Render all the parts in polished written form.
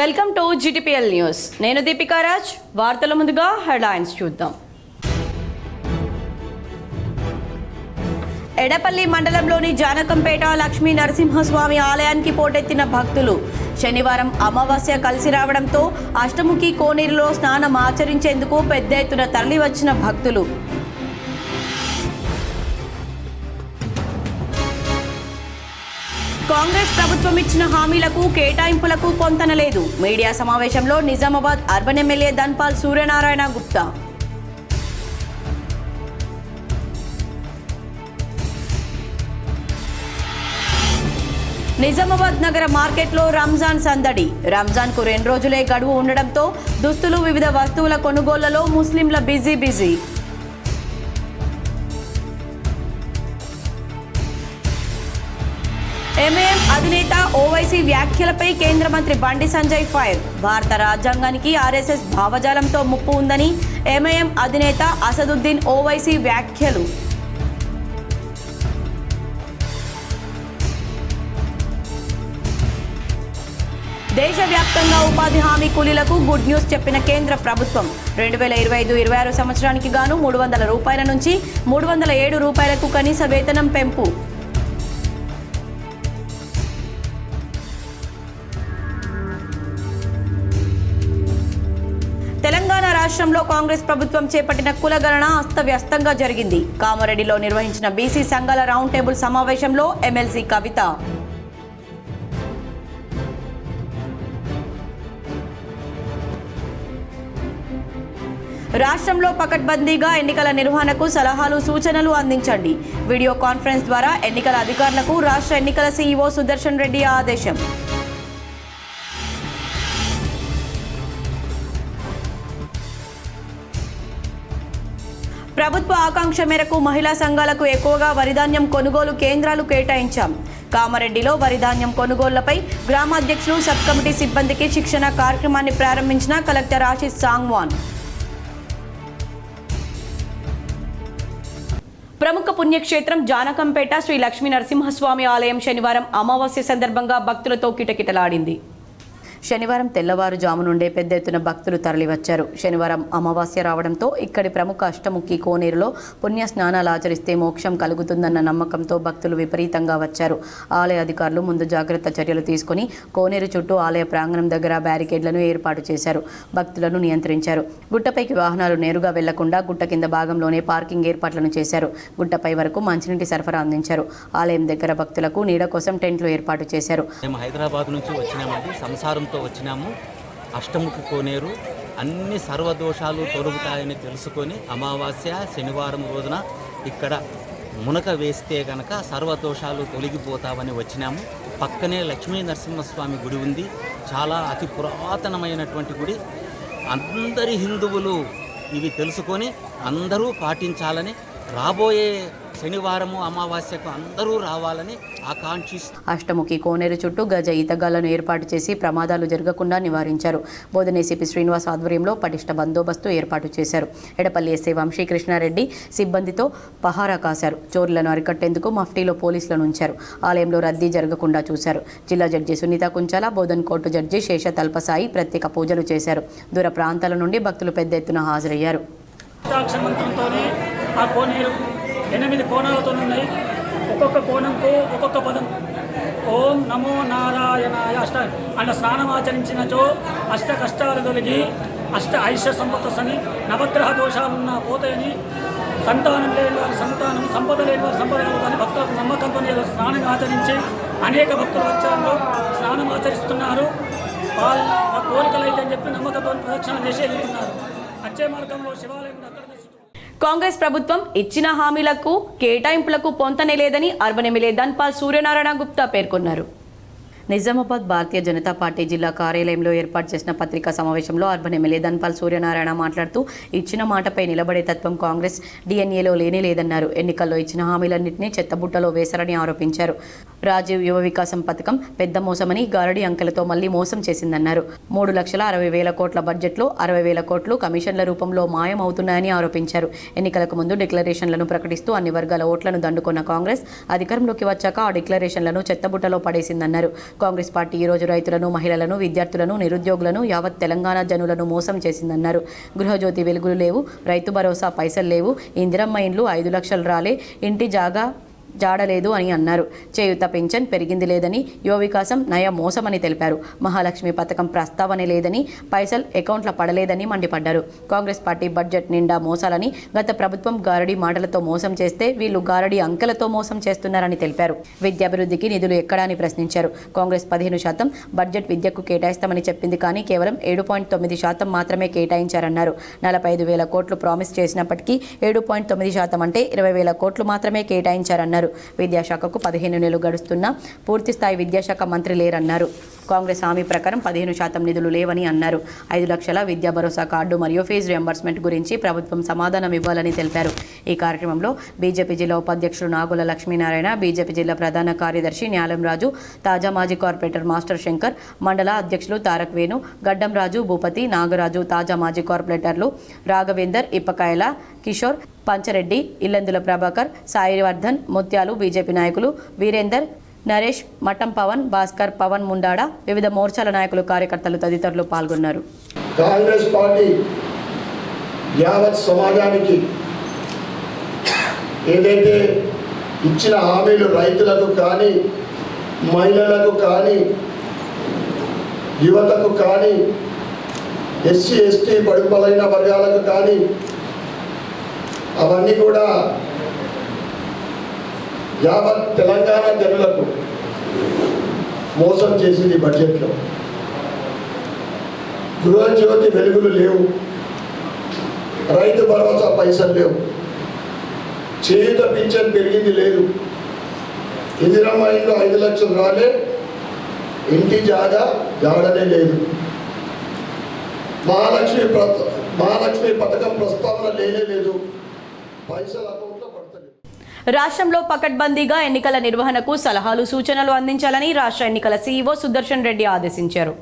Welcome to GTPL news. నేను దీపికా రాజ్. వార్తల ముందుగా హెడ్లైన్స్ చూద్దాం. ఎడపల్లి మండలంలోని జానకంపేట లక్ష్మీ నరసింహస్వామి ఆలయానికి పోటెత్తిన భక్తులు. శనివారం అమావాస్య కలిసి రావడంతో అష్టముఖి కోనేరులో స్నానం ఆచరించేందుకు పెద్ద ఎత్తున తరలివచ్చిన భక్తులు. కాంగ్రెస్ ప్రభుత్వం ఇచ్చిన హామీలకు కేటాయింపులకు పొంతనలేదు. మీడియా సమావేశంలో నిజామాబాద్ అర్బన్ ఎమ్మెల్యే ధన్పాల్ సూర్యనారాయణ గుప్తా. నిజామాబాద్ నగర మార్కెట్లో రంజాన్ సందడి. రంజాన్కు 2 రోజులే గడువు ఉండడంతో దుస్తులు, వివిధ వస్తువుల కొనుగోళ్లలో ముస్లింల బిజీ. ఎంఐఎం అధినేత ఓవైసీ వ్యాఖ్యలపై కేంద్ర మంత్రి బండి సంజయ్ ఫైర్. భారత రాజ్యాంగానికి ఆర్ఎస్ఎస్ భావజాలంతో ముప్పు ఉందని ఎంఐఎం అధినేత అసదుద్దీన్ ఓవైసీ వ్యాఖ్యలు. దేశవ్యాప్తంగా ఉపాధి హామీ కూలీలకు గుడ్ న్యూస్ చెప్పిన కేంద్ర ప్రభుత్వం. 2025-26 సంవత్సరానికి గాను 300 రూపాయల నుంచి 307 రూపాయలకు కనీస వేతనం పెంపు. తెలంగాణ రాష్ట్రంలో కాంగ్రెస్ ప్రభుత్వం చేపట్టిన కులగణన అస్తవ్యస్తంగా జరిగింది. కామారెడ్డిలో నిర్వహించిన బీసీ సంఘాల రౌండ్ టేబుల్ సమావేశంలో ఎమ్మెల్సీ కవిత. రాష్ట్రంలో పకడ్బందీగా ఎన్నికల నిర్వహణకు సలహాలు, సూచనలు అందించండి. వీడియో కాన్ఫరెన్స్ ద్వారా ఎన్నికల అధికారులకు రాష్ట్ర ఎన్నికల సీఈఓ సుదర్శన్ రెడ్డి ఆదేశం. ప్రభుత్వ ఆకాంక్ష మేరకు మహిళా సంఘాలకు ఎక్కువగా వరిధాన్యం కొనుగోలు కేంద్రాలు కేటాయించాం. కామారెడ్డిలో వరిధాన్యం కొనుగోళ్లపై గ్రామాధ్యక్షులు, సబ్ కమిటీ సిబ్బందికి శిక్షణ కార్యక్రమాన్ని ప్రారంభించిన కలెక్టర్ ఆశిష్ సాంగ్వాన్. ప్రముఖ పుణ్యక్షేత్రం జానకంపేట శ్రీ లక్ష్మీ నరసింహస్వామి ఆలయం శనివారం అమావాస్య సందర్భంగా భక్తులతో కిటకిటలాడింది. శనివారం తెల్లవారుజాము నుండే పెద్ద ఎత్తున భక్తులు తరలివచ్చారు. శనివారం అమావాస్య రావడంతో ఇక్కడి ప్రముఖ అష్టముఖి కోనేరులో పుణ్య స్నానాలు ఆచరిస్తే మోక్షం కలుగుతుందన్న నమ్మకంతో భక్తులు విపరీతంగా వచ్చారు. ఆలయ అధికారులు ముందు జాగ్రత్త చర్యలు తీసుకుని కోనేరు చుట్టూ ఆలయ ప్రాంగణం దగ్గర బ్యారికేడ్లను ఏర్పాటు చేశారు. భక్తులను నియంత్రించారు. గుట్టపైకి వాహనాలు నేరుగా వెళ్లకుండా గుట్ట కింద భాగంలోనే పార్కింగ్ ఏర్పాట్లను చేశారు. గుట్టపై వరకు మంచినీటి సరఫరా అందించారు. ఆలయం దగ్గర భక్తులకు నీడ కోసం టెంట్లు ఏర్పాటు చేశారు. హైదరాబాద్ నుంచి వచ్చినామండి, సంసారంతో వచ్చినాము. అష్టముఖి కోనేరు అన్ని సర్వదోషాలు తొలగుతాయని తెలుసుకొని అమావాస్య శనివారం రోజున ఇక్కడ మునక వేస్తే గనక సర్వదోషాలు తొలగిపోతామని వచ్చినాము. పక్కనే లక్ష్మీ నరసింహస్వామి గుడి ఉంది. చాలా అతి పురాతనమైనటువంటి గుడి. అందరి హిందువులు ఇవి తెలుసుకొని అందరూ పాటించాలని, రాబోయే శనివారము అమావాస్యకు అందరూ రావాలని ఆకాంక్షిస్తూ అష్టముఖి కోనేరు చుట్టూ గజ ఈతగాళ్లను ఏర్పాటు చేసి ప్రమాదాలు జరగకుండా నివారించారు. బోధన ఏసీపీ శ్రీనివాస్ ఆధ్వర్యంలో పటిష్ట బందోబస్తు ఏర్పాటు చేశారు. ఎడపల్లి ఎస్ఐ వంశీకృష్ణారెడ్డి సిబ్బందితో పహారా కాశారు. చోరులను అరికట్టేందుకు మఫ్టీలో పోలీసులను ఉంచారు. ఆలయంలో రద్దీ జరగకుండా చూశారు. జిల్లా judge Sunitha Kunchala, Bodhan court judge Sesha Talpasai ప్రత్యేక పూజలు చేశారు. దూర ప్రాంతాల నుండి భక్తులు పెద్ద ఎత్తున హాజరయ్యారు. ఆ కోనేరు 8 కోణాలతో ఉన్నాయి. ఒక్కొక్క కోణంకు ఒక్కొక్క పదం. ఓం నమో నారాయణాయ అన్న స్నానం ఆచరించినచో అష్ట కష్టాలు తొలగి అష్ట ఐశ్వర్య సంపత్తని, నవగ్రహ దోషాలున్న పోతాయని, సంతానం లేని వారి సంతానం, సంపద లేని వారి సంపద కలుగుతాయని భక్తులకు నమ్మకంతో స్నానం ఆచరించి అనేక భక్తులు వచ్చారు, స్నానం ఆచరిస్తున్నారు. వాళ్ళ కోరికలు అయితే అని చెప్పి నమ్మకంతో ప్రదక్షిణ చేసి వెళ్తున్నారు. వచ్చే మార్గంలో శివాలయం అక్కడ కాంగ్రెస్ ప్రభుత్వం ఇచ్చిన హామీలకు కేటాయింపులకు పొంతనే లేదని అర్బన్ ఎమ్మెల్యే ధన్పాల్ సూర్యనారాయణ గుప్తా పేర్కొన్నారు. నిజామాబాద్ భారతీయ జనతా పార్టీ జిల్లా కార్యాలయంలో ఏర్పాటు చేసిన పత్రికా సమావేశంలో అర్బన్ ఎమ్మెల్యే ధన్పాల్ సూర్యనారాయణ మాట్లాడుతూ ఇచ్చిన మాటపై నిలబడే తత్వం కాంగ్రెస్ డిఎన్ఏలో లేదన్నారు. ఎన్నికల్లో ఇచ్చిన హామీలన్నింటినీ చెత్తబుట్టలో వేశారని ఆరోపించారు. రాజీవ్ యువ వికాసం పథకం పెద్ద మోసమని, గారడి అంకెలతో మళ్లీ మోసం చేసిందన్నారు. 3,60,000 కోట్ల బడ్జెట్లో 60,000 కోట్లు కమిషన్ల రూపంలో మాయమవుతున్నాయని ఆరోపించారు. ఎన్నికలకు ముందు డిక్లరేషన్లను ప్రకటిస్తూ అన్ని వర్గాల ఓట్లను దండుకున్న కాంగ్రెస్ అధికారంలోకి వచ్చాక ఆ డిక్లరేషన్లను చెత్తబుట్టలో పడేసిందన్నారు. కాంగ్రెస్ పార్టీ ఈ రోజు రైతులను, మహిళలను, విద్యార్థులను, నిరుద్యోగులను, యావత్ తెలంగాణ జనులను మోసం చేసిందన్నారు. గృహజ్యోతి వెలుగులు లేవు, రైతు భరోసా పైసలు లేవు, ఇందిరమ్మ ఇండ్లు 5 లక్షలు రాలే, ఇంటి జాగా జాడలేదు అని అన్నారు. చేయూత పింఛన్ పెరిగింది లేదని, యువ వికాసం నయ మోసమని తెలిపారు. మహాలక్ష్మి పథకం ప్రస్తావనే లేదని, పైసలు అకౌంట్లో పడలేదని మండిపడ్డారు. కాంగ్రెస్ పార్టీ బడ్జెట్ నిండా మోసాలని, గత ప్రభుత్వం గారడి మాటలతో మోసం చేస్తే వీళ్ళు గారడి అంకెలతో మోసం చేస్తున్నారని తెలిపారు. విద్యాభివృద్ధికి నిధులు ఎక్కడా అని ప్రశ్నించారు. కాంగ్రెస్ 15% బడ్జెట్ విద్యకు కేటాయిస్తామని చెప్పింది కానీ కేవలం 7.9% మాత్రమే కేటాయించారన్నారు. 45,000 కోట్లు ప్రామిస్ చేసినప్పటికీ 7.9% అంటే 20,000 కోట్లు మాత్రమే కేటాయించారన్నారు. విద్యాశాఖకు 15 నెలలు గడుస్తున్నా పూర్తి స్థాయి విద్యాశాఖ మంత్రి లేరన్నారు. కాంగ్రెస్ హామీ ప్రకారం 15% నిధులు లేవని అన్నారు. 5 లక్షల విద్యా భరోసా కార్డు మరియు ఫీజు రియంబర్స్మెంట్ గురించి ప్రభుత్వం సమాధానం ఇవ్వాలని తెలిపారు. ఈ కార్యక్రమంలో బీజేపీ జిల్లా ఉపాధ్యక్షుడు నాగుల లక్ష్మీనారాయణ, బీజేపీ జిల్లా ప్రధాన కార్యదర్శి న్యాలం రాజు, తాజా మాజీ కార్పొరేటర్ మాస్టర్ శంకర్, మండల అధ్యక్షులు తారక్ వేణు, గడ్డం రాజు, భూపతి, నాగరాజు, తాజా మాజీ కార్పొరేటర్లు రాఘవేందర్, ఇప్పకాయల కిషోర్, పంచరెడ్డి, ఇల్లందుల ప్రభాకర్, సాయివర్ధన్, ముత్యాలు, బీజేపీ నాయకులు వీరేందర్, నరేష్, మఠం పవన్, భాస్కర్, పవన్ ముండాడ, వివిధ మోర్చాల నాయకులు, కార్యకర్తలు తదితరులు పాల్గొన్నారు. కాంగ్రెస్ పార్టీ యావత్ సమాజానికి ఏదైతే ఇచ్చిన హామీలు రైతులకు కానీ, మహిళలకు కానీ, యువతకు కానీ, ఎస్సీ ఎస్టీ బడుగు బలైన వర్గాలకు కానీ అవన్నీ కూడా యావత్ తెలంగాణ జనులకు మోసం చేసింది. బడ్జెట్లో గృహజ్యోతి వెలుగులు లేవు, రైతు భరోసా పైసలు లేవు, చేయూత పింఛన్ పెరిగింది లేదు, ఇందిరమ్మ ఇండ్లు 5 లక్షలు రాలే, ఇంటి జాగా జాడనే లేదు, మహాలక్ష్మి పథకం ప్రస్తావన లేనే లేదు, పైసలు అకౌంట్లో పడతలేదు. రాష్ట్రంలో పకడ్బందీగా ఎన్నికల నిర్వహణకు సలహాలు, సూచనలు అందించాలని రాష్ట్ర ఎన్నికల సీఈఓ సుదర్శన్ రెడ్డి ఆదేశించారు.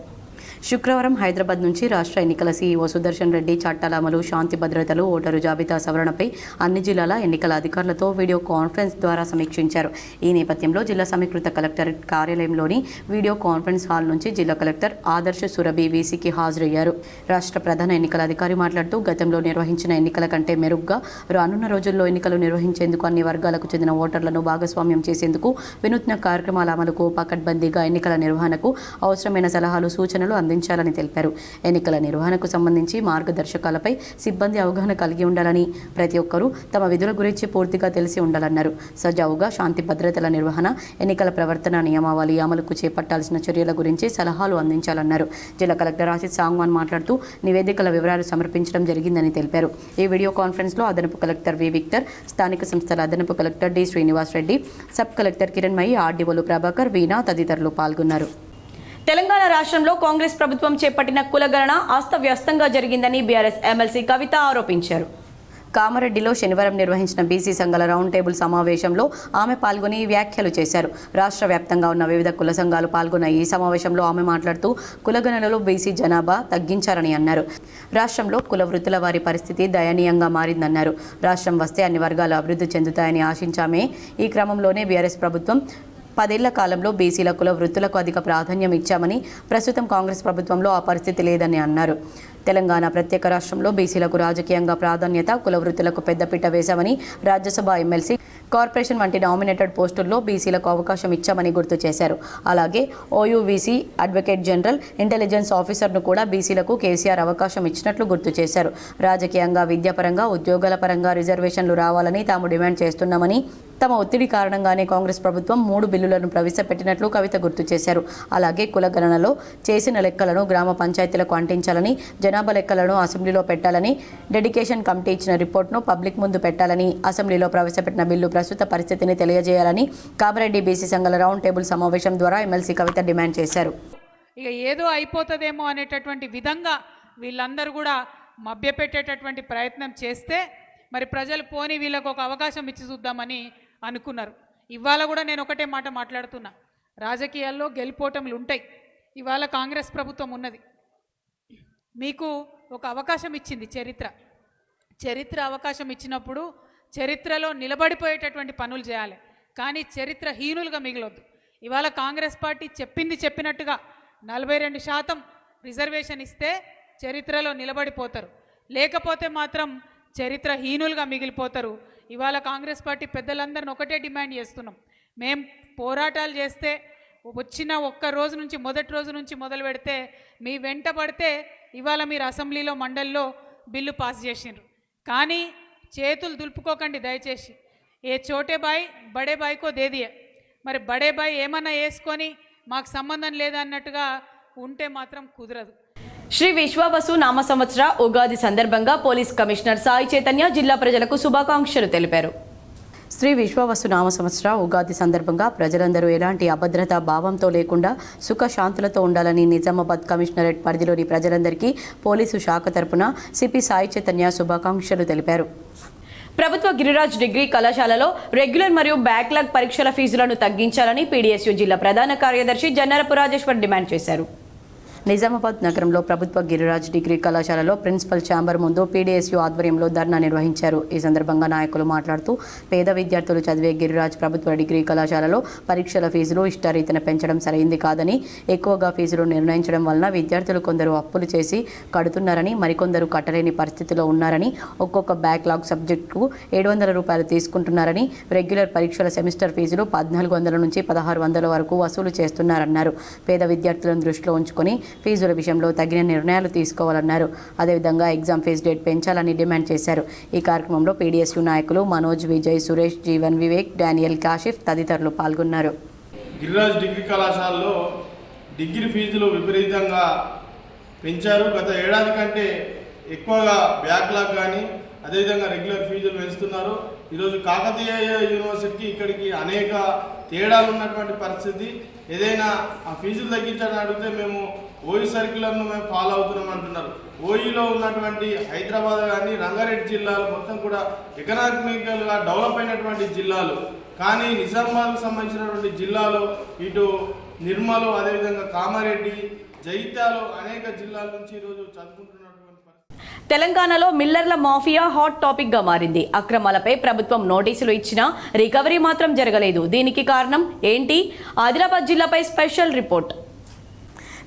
శుక్రవారం హైదరాబాద్ నుంచి రాష్ట్ర ఎన్నికల సీఈఓ సుదర్శన్ రెడ్డి చట్టాల అమలు, శాంతి భద్రతలు, ఓటరు జాబితా సవరణపై అన్ని జిల్లాల ఎన్నికల అధికారులతో వీడియో కాన్ఫరెన్స్ ద్వారా సమీక్షించారు. ఈ నేపథ్యంలో జిల్లా సమీకృత కలెక్టరేట్ కార్యాలయంలోని వీడియో కాన్ఫరెన్స్ హాల్ నుంచి జిల్లా కలెక్టర్ ఆదర్శ సురభి వీసీకి హాజరయ్యారు. రాష్ట్ర ప్రధాన ఎన్నికల అధికారి మాట్లాడుతూ గతంలో నిర్వహించిన ఎన్నికల కంటే మెరుగ్గా రానున్న రోజుల్లో ఎన్నికలు నిర్వహించేందుకు అన్ని వర్గాలకు చెందిన ఓటర్లను భాగస్వామ్యం చేసేందుకు వినూత్న కార్యక్రమాల అమలుకు, పకడ్బందీగా ఎన్నికల నిర్వహణకు అవసరమైన సలహాలు, సూచనలు అందించాలని తెలిపారు. ఎన్నికల నిర్వహణకు సంబంధించి మార్గదర్శకాలపై సిబ్బంది అవగాహన కలిగి ఉండాలని, ప్రతి ఒక్కరూ తమ విధుల గురించి పూర్తిగా తెలిసి ఉండాలన్నారు. సజావుగా శాంతి భద్రతల నిర్వహణ, ఎన్నికల ప్రవర్తన నియమావళి అమలుకు చేపట్టాల్సిన చర్యల గురించి సలహాలు అందించాలన్నారు. జిల్లా కలెక్టర్ ఆసిత్ సాంగ్వాన్ మాట్లాడుతూ నివేదికల వివరాలు సమర్పించడం జరిగిందని తెలిపారు. ఈ వీడియో కాన్ఫరెన్స్లో అదనపు కలెక్టర్ వి విక్టర్, స్థానిక సంస్థల అదనపు collector D Srinivas Reddy, sub collector Kiranmayi, ఆర్డీఓలు ప్రభాకర్, వీణా తదితరులు పాల్గొన్నారు. తెలంగాణ రాష్ట్రంలో కాంగ్రెస్ ప్రభుత్వం చేపట్టిన కులగణన అస్తవ్యస్తంగా జరిగిందని బీఆర్ఎస్ ఎమ్మెల్సీ కవిత ఆరోపించారు. కామారెడ్డిలో శనివారం నిర్వహించిన బీసీ సంఘాల రౌండ్ టేబుల్ సమావేశంలో ఆమె పాల్గొని వ్యాఖ్యలు చేశారు. రాష్ట్ర వ్యాప్తంగా ఉన్న వివిధ కుల సంఘాలు పాల్గొన్న ఈ సమావేశంలో ఆమె మాట్లాడుతూ కులగణనలో బీసీ జనాభా తగ్గించారని అన్నారు. రాష్ట్రంలో కుల వృత్తుల వారి పరిస్థితి దయనీయంగా మారిందన్నారు. రాష్ట్రం వస్తే అన్ని వర్గాలు అభివృద్ధి చెందుతాయని ఆశించామే. ఈ క్రమంలోనే బీఆర్ఎస్ ప్రభుత్వం 10 ఏళ్ల కాలంలో బీసీల కుల వృత్తులకు అధిక ప్రాధాన్యం ఇచ్చామని, ప్రస్తుతం కాంగ్రెస్ ప్రభుత్వంలో ఆ పరిస్థితి లేదని అన్నారు. తెలంగాణ ప్రత్యేక రాష్ట్రంలో బీసీలకు రాజకీయంగా ప్రాధాన్యత, కుల వృత్తులకు పెద్దపీట వేశామని, రాజ్యసభ, ఎమ్మెల్సీ, కార్పొరేషన్ వంటి నామినేటెడ్ పోస్టుల్లో బీసీలకు అవకాశం ఇచ్చామని గుర్తు చేశారు. అలాగే ఓయూవీసీ అడ్వకేట్ జనరల్, ఇంటెలిజెన్స్ ఆఫీసర్ను కూడా బీసీలకు కేసీఆర్ అవకాశం ఇచ్చినట్లు గుర్తు చేశారు. రాజకీయంగా, విద్యాపరంగా, ఉద్యోగాల పరంగా రిజర్వేషన్లు రావాలని తాము డిమాండ్ చేస్తున్నామని, తమ ఒత్తిడి కారణంగానే కాంగ్రెస్ ప్రభుత్వం 3 బిల్లులను ప్రవేశపెట్టినట్లు కవిత గుర్తు చేశారు. అలాగే కులగణనలో చేసిన లెక్కలను గ్రామ పంచాయతీలకు అంటించాలని, జనాభా లెక్కలను అసెంబ్లీలో పెట్టాలని, డెడికేషన్ కమిటీ ఇచ్చిన రిపోర్ట్ను పబ్లిక్ ముందు పెట్టాలని, అసెంబ్లీలో ప్రవేశపెట్టిన బిల్లు ప్రస్తుత పరిస్థితిని తెలియజేయాలని కామారెడ్డి బీసీ సంఘాల రౌండ్ టేబుల్ సమావేశం ద్వారా ఎమ్మెల్సీ కవిత డిమాండ్ చేశారు. ఇక ఏదో అయిపోతుందేమో అనేటటువంటి విధంగా వీళ్ళందరూ కూడా మభ్యపెట్టేటటువంటి ప్రయత్నం చేస్తే మరి ప్రజలు పోని వీళ్ళకు ఒక అవకాశం ఇచ్చి చూద్దామని అనుకున్నారు. ఇవాళ కూడా నేను ఒకటే మాట మాట్లాడుతున్నా, రాజకీయాల్లో గెలిపోవటములు ఉంటాయి. ఇవాళ కాంగ్రెస్ ప్రభుత్వం ఉన్నది, మీకు ఒక అవకాశం ఇచ్చింది చరిత్ర అవకాశం ఇచ్చినప్పుడు చరిత్రలో నిలబడిపోయేటటువంటి పనులు చేయాలి, కానీ చరిత్రహీనులుగా మిగలొద్దు. ఇవాళ కాంగ్రెస్ పార్టీ చెప్పినట్టుగా 42% రిజర్వేషన్ ఇస్తే చరిత్రలో నిలబడిపోతారు, లేకపోతే మాత్రం చరిత్రహీనులుగా మిగిలిపోతారు. ఇవాళ కాంగ్రెస్ పార్టీ పెద్దలందరిని ఒకటే డిమాండ్ చేస్తున్నాం. మేము పోరాటాలు చేస్తే వచ్చిన మొదటి రోజు నుంచి మొదలు పెడితే మీ వెంట పడితే ఇవాళ మీరు అసెంబ్లీలో మండలిలో బిల్లు పాస్ చేసిండ్రు. కానీ చేతులు దులుపుకోకండి దయచేసి. ఏ చోటే బాయ్ బడే బాయ్కో దేదియే. మరి బడే బాయ్ ఏమన్నా వేసుకొని మాకు సంబంధం లేదన్నట్టుగా ఉంటే మాత్రం కుదరదు. శ్రీ విశ్వవసు నామ సంవత్సర ఉగాది సందర్భంగా పోలీస్ కమిషనర్ సాయి చైతన్య జిల్లా ప్రజలకు శుభాకాంక్షలు తెలిపారు. శ్రీ విశ్వవసు నామ సంవత్సర ఉగాది సందర్భంగా ప్రజలందరూ ఎలాంటి అభద్రతా భావంతో లేకుండా సుఖశాంతులతో ఉండాలని నిజామాబాద్ కమిషనరేట్ పరిధిలోని ప్రజలందరికీ పోలీసు శాఖ తరపున సిపి సాయి చైతన్య శుభాకాంక్షలు తెలిపారు. ప్రభుత్వ గిరిరాజ్ డిగ్రీ కళాశాలలో రెగ్యులర్ మరియు బ్యాక్లాగ్ పరీక్షల ఫీజులను తగ్గించాలని పీడీఎస్యూ జిల్లా ప్రధాన కార్యదర్శి జన్నరపు రాజేశ్వర్ డిమాండ్ చేశారు. నిజామాబాద్ నగరంలో ప్రభుత్వ గిరిరాజ్ డిగ్రీ కళాశాలలో ప్రిన్సిపల్ ఛాంబర్ ముందు పీడీఎస్యూ ఆధ్వర్యంలో ధర్నా నిర్వహించారు. ఈ సందర్భంగా నాయకులు మాట్లాడుతూ పేద విద్యార్థులు చదివే గిరిరాజ్ ప్రభుత్వ డిగ్రీ కళాశాలలో పరీక్షల ఫీజులు ఇష్టారీతిన పెంచడం సరైంది కాదని, ఎక్కువగా ఫీజులు నిర్ణయించడం వలన విద్యార్థులు కొందరు అప్పులు చేసి కడుతున్నారని, మరికొందరు కట్టలేని పరిస్థితిలో ఉన్నారని, ఒక్కొక్క బ్యాక్లాగ్ సబ్జెక్టుకు 700 రూపాయలు తీసుకుంటున్నారని, రెగ్యులర్ పరీక్షల సెమిస్టర్ ఫీజులు 1400 నుంచి 1600 వరకు వసూలు చేస్తున్నారన్నారు. పేద విద్యార్థులను దృష్టిలో ఉంచుకొని ఫీజుల విషయంలో తగిన నిర్ణయాలు తీసుకోవాలన్నారు. అదేవిధంగా ఎగ్జామ్ ఫీజు డేట్ పెంచాలని డిమాండ్ చేశారు. ఈ కార్యక్రమంలో పీడీఎస్యూ నాయకులు మనోజ్, విజయ్, సురేష్, జీవన్, వివేక్, డానియల్, కాషిఫ్ తదితరులు పాల్గొన్నారు. గిరిరాజ్ డిగ్రీ కళాశాలలో డిగ్రీ ఫీజులు విపరీతంగా పెంచారు. గత ఏడాది కంటే ఎక్కువగా బ్యాక్లాగ్ కానీ అదేవిధంగా రెగ్యులర్ ఫీజులు పెంచుతున్నారు. ఈరోజు కాకతీయ యూనివర్సిటీకి ఇక్కడికి అనేక తేడాలు ఉన్నటువంటి పరిస్థితి. ఏదైనా ఆ ఫీజులు తగ్గించాలని అడిగితే మేము ఓయూ సర్క్యులర్ను మేము ఫాలో అవుతున్నాం అంటున్నారు. ఓయూలో ఉన్నటువంటి హైదరాబాద్ కానీ రంగారెడ్డి జిల్లాలు మొత్తం కూడా ఎకనామికల్గా డెవలప్ అయినటువంటి జిల్లాలు. కానీ నిజామాబాద్కు సంబంధించినటువంటి జిల్లాలో ఇటు నిర్మలు, అదేవిధంగా కామారెడ్డి, జగిత్యాలు అనేక జిల్లాల నుంచి ఈరోజు చదువుకుంటున్నటువంటి తెలంగాణలో మిల్లర్ల మాఫియా హాట్ టాపిక్ గా మారింది. అక్రమాలపై ప్రభుత్వం నోటీసులు ఇచ్చినా రికవరీ మాత్రం జరగలేదు. దీనికి కారణం ఏంటి? ఆదిలాబాద్ జిల్లాపై స్పెషల్ రిపోర్ట్.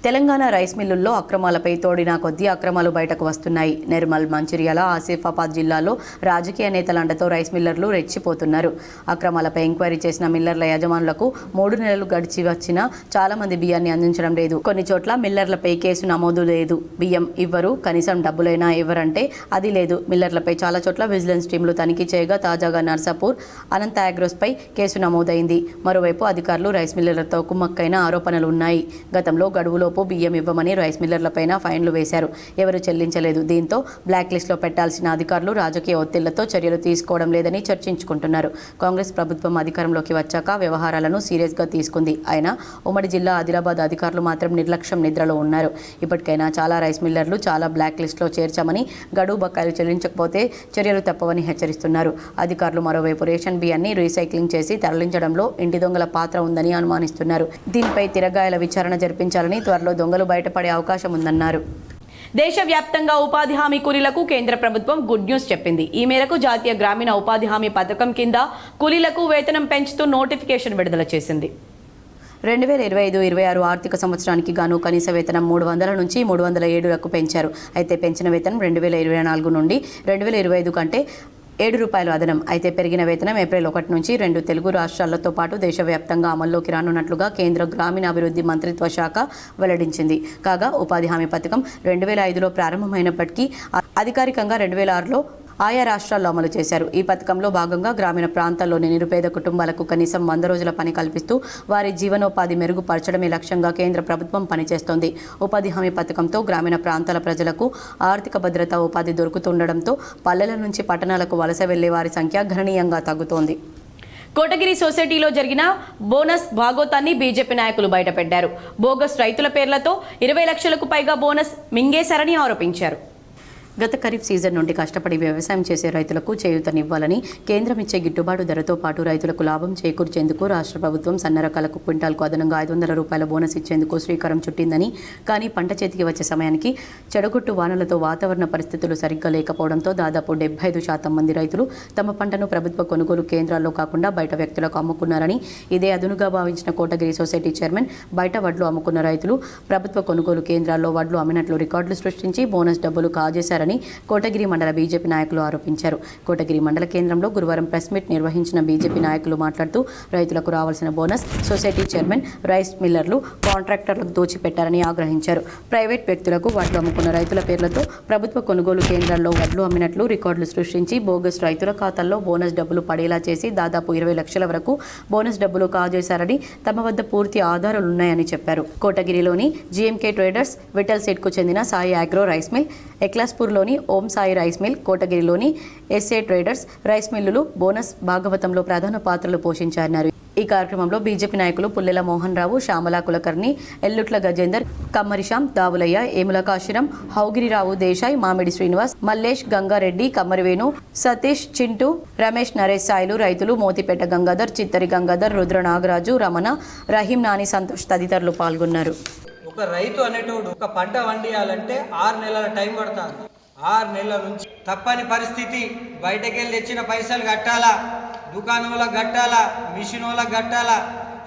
తెలంగాణ రైస్ మిల్లుల్లో అక్రమాలపై తోడినా కొద్దీ అక్రమాలు బయటకు వస్తున్నాయి. నిర్మల్, మంచిర్యాల, ఆసిఫాబాద్ జిల్లాలో రాజకీయ నేతల అండతో రైస్ మిల్లర్లు రెచ్చిపోతున్నారు. అక్రమాలపై ఎంక్వైరీ చేసిన మిల్లర్ల యజమానులకు 3 నెలలు గడిచి వచ్చినా చాలా మంది బియ్యాన్ని అందించడం లేదు. కొన్ని చోట్ల మిల్లర్లపై కేసు నమోదు లేదు. బియ్యం ఇవ్వరు, కనీసం డబ్బులైనా ఇవ్వరంటే అది లేదు. మిల్లర్లపై చాలా చోట్ల విజిలెన్స్ టీంలు తనిఖీ చేయగా తాజాగా నర్సాపూర్, అనంత అగ్రోస్పై కేసు నమోదైంది. మరోవైపు అధికారులు రైస్ మిల్లర్లతో కుమ్మక్కైన ఆరోపణలు ఉన్నాయి. గతంలో గడువులో బియ్యం ఇవ్వమని రైస్ మిల్లర్లపైన ఫైన్లు వేశారు. ఎవరు చెల్లించలేదు. దీంతో బ్లాక్ లిస్ట్లో పెట్టాల్సిన అధికారులు రాజకీయ ఒత్తిళ్లతో చర్యలు తీసుకోవడం లేదని చర్చించుకుంటున్నారు. కాంగ్రెస్ ప్రభుత్వం అధికారంలోకి వచ్చాక వ్యవహారాలను సీరియస్గా తీసుకుంది. అయినా ఉమ్మడి జిల్లా ఆదిలాబాద్ అధికారులు మాత్రం నిర్లక్ష్యం నిద్రలో ఉన్నారు. ఇప్పటికైనా చాలా రైస్ మిల్లర్లు చాలా బ్లాక్ లిస్ట్లో చేర్చామని, గడువు బకాయిలు చెల్లించకపోతే చర్యలు తప్పవని హెచ్చరిస్తున్నారు. అధికారులు మరోవైపు రేషన్ బియ్యాన్ని రీసైక్లింగ్ చేసి తరలించడంలో ఇంటి దొంగల పాత్ర ఉందని అనుమానిస్తున్నారు. దీనిపై తిరగాయల విచారణ జరిపించాలని, త్వరలో దొంగలు బయటపడే అవకాశం ఉందన్నారు. దేశవ్యాప్తంగా ఉపాధి హామీ కూలీలకు కేంద్ర ప్రభుత్వం గుడ్ న్యూస్ చెప్పింది. ఈ మేరకు జాతీయ గ్రామీణ ఉపాధి హామీ పథకం కింద కూలీలకు వేతనం పెంచుతూ నోటిఫికేషన్ విడుదల చేసింది. 2025-26 ఆర్థిక సంవత్సరానికి గాను కనీస వేతనం 300 నుంచి 307లకు పెంచారు. అయితే పెంచిన వేతనం 2024 నుండి 2025 కంటే 7 రూపాయలు అదనం. అయితే పెరిగిన వేతనం ఏప్రిల్ 1 నుంచి 2 తెలుగు రాష్ట్రాలతో పాటు దేశవ్యాప్తంగా అమల్లోకి రానున్నట్లుగా కేంద్ర గ్రామీణాభివృద్ధి మంత్రిత్వ శాఖ వెల్లడించింది. కాగా ఉపాధి హామీ పథకం 2005లో ప్రారంభమైనప్పటికీ అధికారికంగా 2006లో ఆయా రాష్ట్రాల్లో అమలు చేశారు. ఈ పథకంలో భాగంగా గ్రామీణ ప్రాంతాల్లోని నిరుపేద కుటుంబాలకు కనీసం 100 రోజుల పని కల్పిస్తూ వారి జీవనోపాధి మెరుగుపరచడమే లక్ష్యంగా కేంద్ర ప్రభుత్వం పనిచేస్తోంది. ఉపాధి హామీ పథకంతో గ్రామీణ ప్రాంతాల ప్రజలకు ఆర్థిక భద్రత, ఉపాధి దొరుకుతుండడంతో పల్లెల నుంచి పట్టణాలకు వలస వెళ్లే వారి సంఖ్య గణనీయంగా తగ్గుతోంది. కోటగిరి సొసైటీలో జరిగిన బోనస్ భాగోతాన్ని బీజేపీ నాయకులు బయటపెట్టారు. బోగస్ రైతుల పేర్లతో 20 లక్షలకు పైగా బోనస్ మింగేశారని ఆరోపించారు. గత ఖరీఫ్ సీజన్ నుండి కష్టపడి వ్యవసాయం చేసే రైతులకు చేయూతనివ్వాలని, కేంద్రం ఇచ్చే గిట్టుబాటు ధరతో పాటు రైతులకు లాభం చేకూర్చేందుకు రాష్ట్ర ప్రభుత్వం సన్న రకాలకు క్వింటాల్కు అదనంగా 500 రూపాయల బోనస్ ఇచ్చేందుకు శ్రీకారం చుట్టిందని, కానీ పంట చేతికి వచ్చే సమయానికి చెడగొట్టు వానలతో వాతావరణ పరిస్థితులు సరిగ్గా లేకపోవడంతో దాదాపు 75% మంది రైతులు తమ పంటను ప్రభుత్వ కొనుగోలు కేంద్రాల్లో కాకుండా బయట వ్యక్తులకు అమ్ముకున్నారని, ఇదే అదునుగా భావించిన కోటగిరి సొసైటీ చైర్మన్ బయట వడ్లు అమ్ముకున్న రైతులు ప్రభుత్వ కొనుగోలు కేంద్రాల్లో వడ్లు అమ్మినట్లు రికార్డులు సృష్టించి బోనస్ డబ్బులు కాజేశారని కోటగిరి మండల బీజేపీ నాయకులు ఆరోపించారు. కోటగిరి మండల కేంద్రంలో గురువారం ప్రెస్ మీట్ నిర్వహించిన బీజేపీ నాయకులు మాట్లాడుతూ రైతులకు రావాల్సిన బోనస్ సొసైటీ చైర్మన్, రైస్ మిల్లర్లు, కాంట్రాక్టర్లకు దోచిపెట్టారని ఆగ్రహించారు. ప్రైవేట్ వ్యక్తులకు వడ్లు అమ్ముకున్న రైతుల పేర్లతో ప్రభుత్వ కొనుగోలు కేంద్రాల్లో వడ్లు అమ్మినట్లు రికార్డులు సృష్టించి బోగస్ రైతుల ఖాతాల్లో బోనస్ డబ్బులు పడేలా చేసి దాదాపు 20 లక్షల వరకు బోనస్ డబ్బులు కాజేశారని, తమ వద్ద పూర్తి ఆధారాలున్నాయని చెప్పారు. కోటగిరిలోని జీఎంకే ట్రేడర్స్, విఠల్ సెట్కు చెందిన సాయి అగ్రో రైస్ మిల్, ఎక్లాస్పూర్లోని ఓం సాయి రైస్ మిల్, కోటగిరిలోని ఎస్ఏ ట్రేడర్స్ రైస్ మిల్లులు బోనస్ భాగవతంలో ప్రధాన పాత్రలు పోషించారన్నారు. ఈ కార్యక్రమంలో బీజేపీ నాయకులు పుల్లెల మోహన్ రావు, శ్యామల కులకర్ణి, ఎల్లుట్ల గజేందర్, కమ్మరిశ్యాం, దావులయ్య, ఏముల కాశీరం, హౌగిరిరావు దేశాయ్, మామిడి శ్రీనివాస్, మల్లేష్, గంగారెడ్డి, కమ్మరివేణు, సతీష్, చింటూ, రమేష్, నరేష్ సాయిలు రైతులు, మోతిపేట గంగాధర్, చిత్తరి గంగాధర్, రుద్ర నాగరాజు, రమణ, రహీం, నాని, సంతోష్ తదితరులు పాల్గొన్నారు. ఒక రైతు అనేటోడు ఒక పంట వండియాలంటే 6 నెలల టైం పడుతుంది. 6 నెలల నుంచి తప్పని పరిస్థితి. బయటకెళ్ళి తెచ్చిన పైసలు కట్టాలా, దుకాణంలోకి కట్టాలా, మిషన్ వాళ్ళకి కట్టాలా.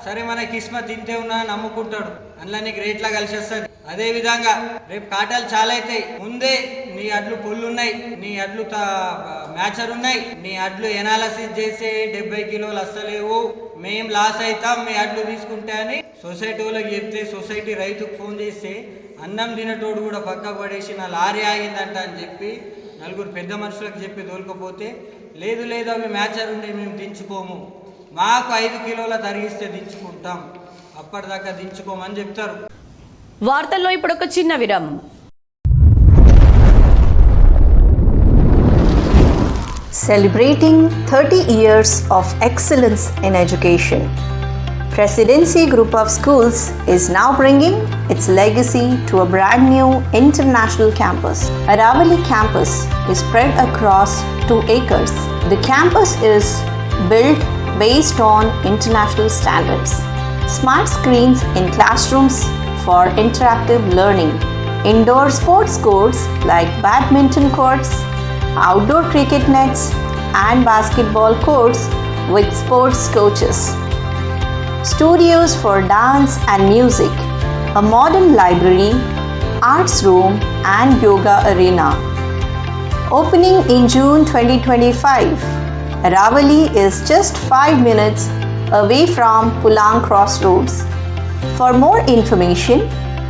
సరే మన కిస్మత్ తింటే ఉన్నా నమ్ముకుంటాడు, అందులో నీకు రేట్లా కలిసి వస్తుంది. అదే విధంగా రేపు కాటాలు చాలా అవుతాయి. ముందే నీ అడ్లు పొల్లున్నాయి, నీ అడ్లు మ్యాచర్ ఉన్నాయి, నీ అడ్లు ఎనాలసిస్ చేసే 70 కిలోలు వస్తలేవు, మేం లాస్ అవుతాం మీ అడ్లు తీసుకుంటే అని సొసైటీ వాళ్ళకి చెప్తే, సొసైటీ రైతుకు ఫోన్ చేస్తే అన్నం తినటోడు కూడా పక్కకు పడేసి నా లారీ ఆగిందంట అని చెప్పి నలుగురు పెద్ద మనుషులకు చెప్పి దొరకపోతే, లేదు లేదు అవి మ్యాచర్ ఉండే మేము దించుకోము, మాకు 5 కిలోల తరిగిస్తే దించుకుంటాం, అప్పటిదాకా దించుకోమని చెప్తారు. వార్తల్లో ఇప్పుడు ఒక చిన్న విరామం. Celebrating 30 years of excellence in education, Presidency Group of Schools is now bringing its legacy to a brand new international campus. Aravali campus is spread across 2 acres. The campus is built based on international standards. Smart screens in classrooms for interactive learning. Indoor sports courts like badminton courts, outdoor cricket nets and basketball courts with sports coaches. Studios for dance and music, a modern library, arts room and yoga arena. Opening in June 2025, Aravali is just 5 minutes away from Pulang Crossroads. For more information,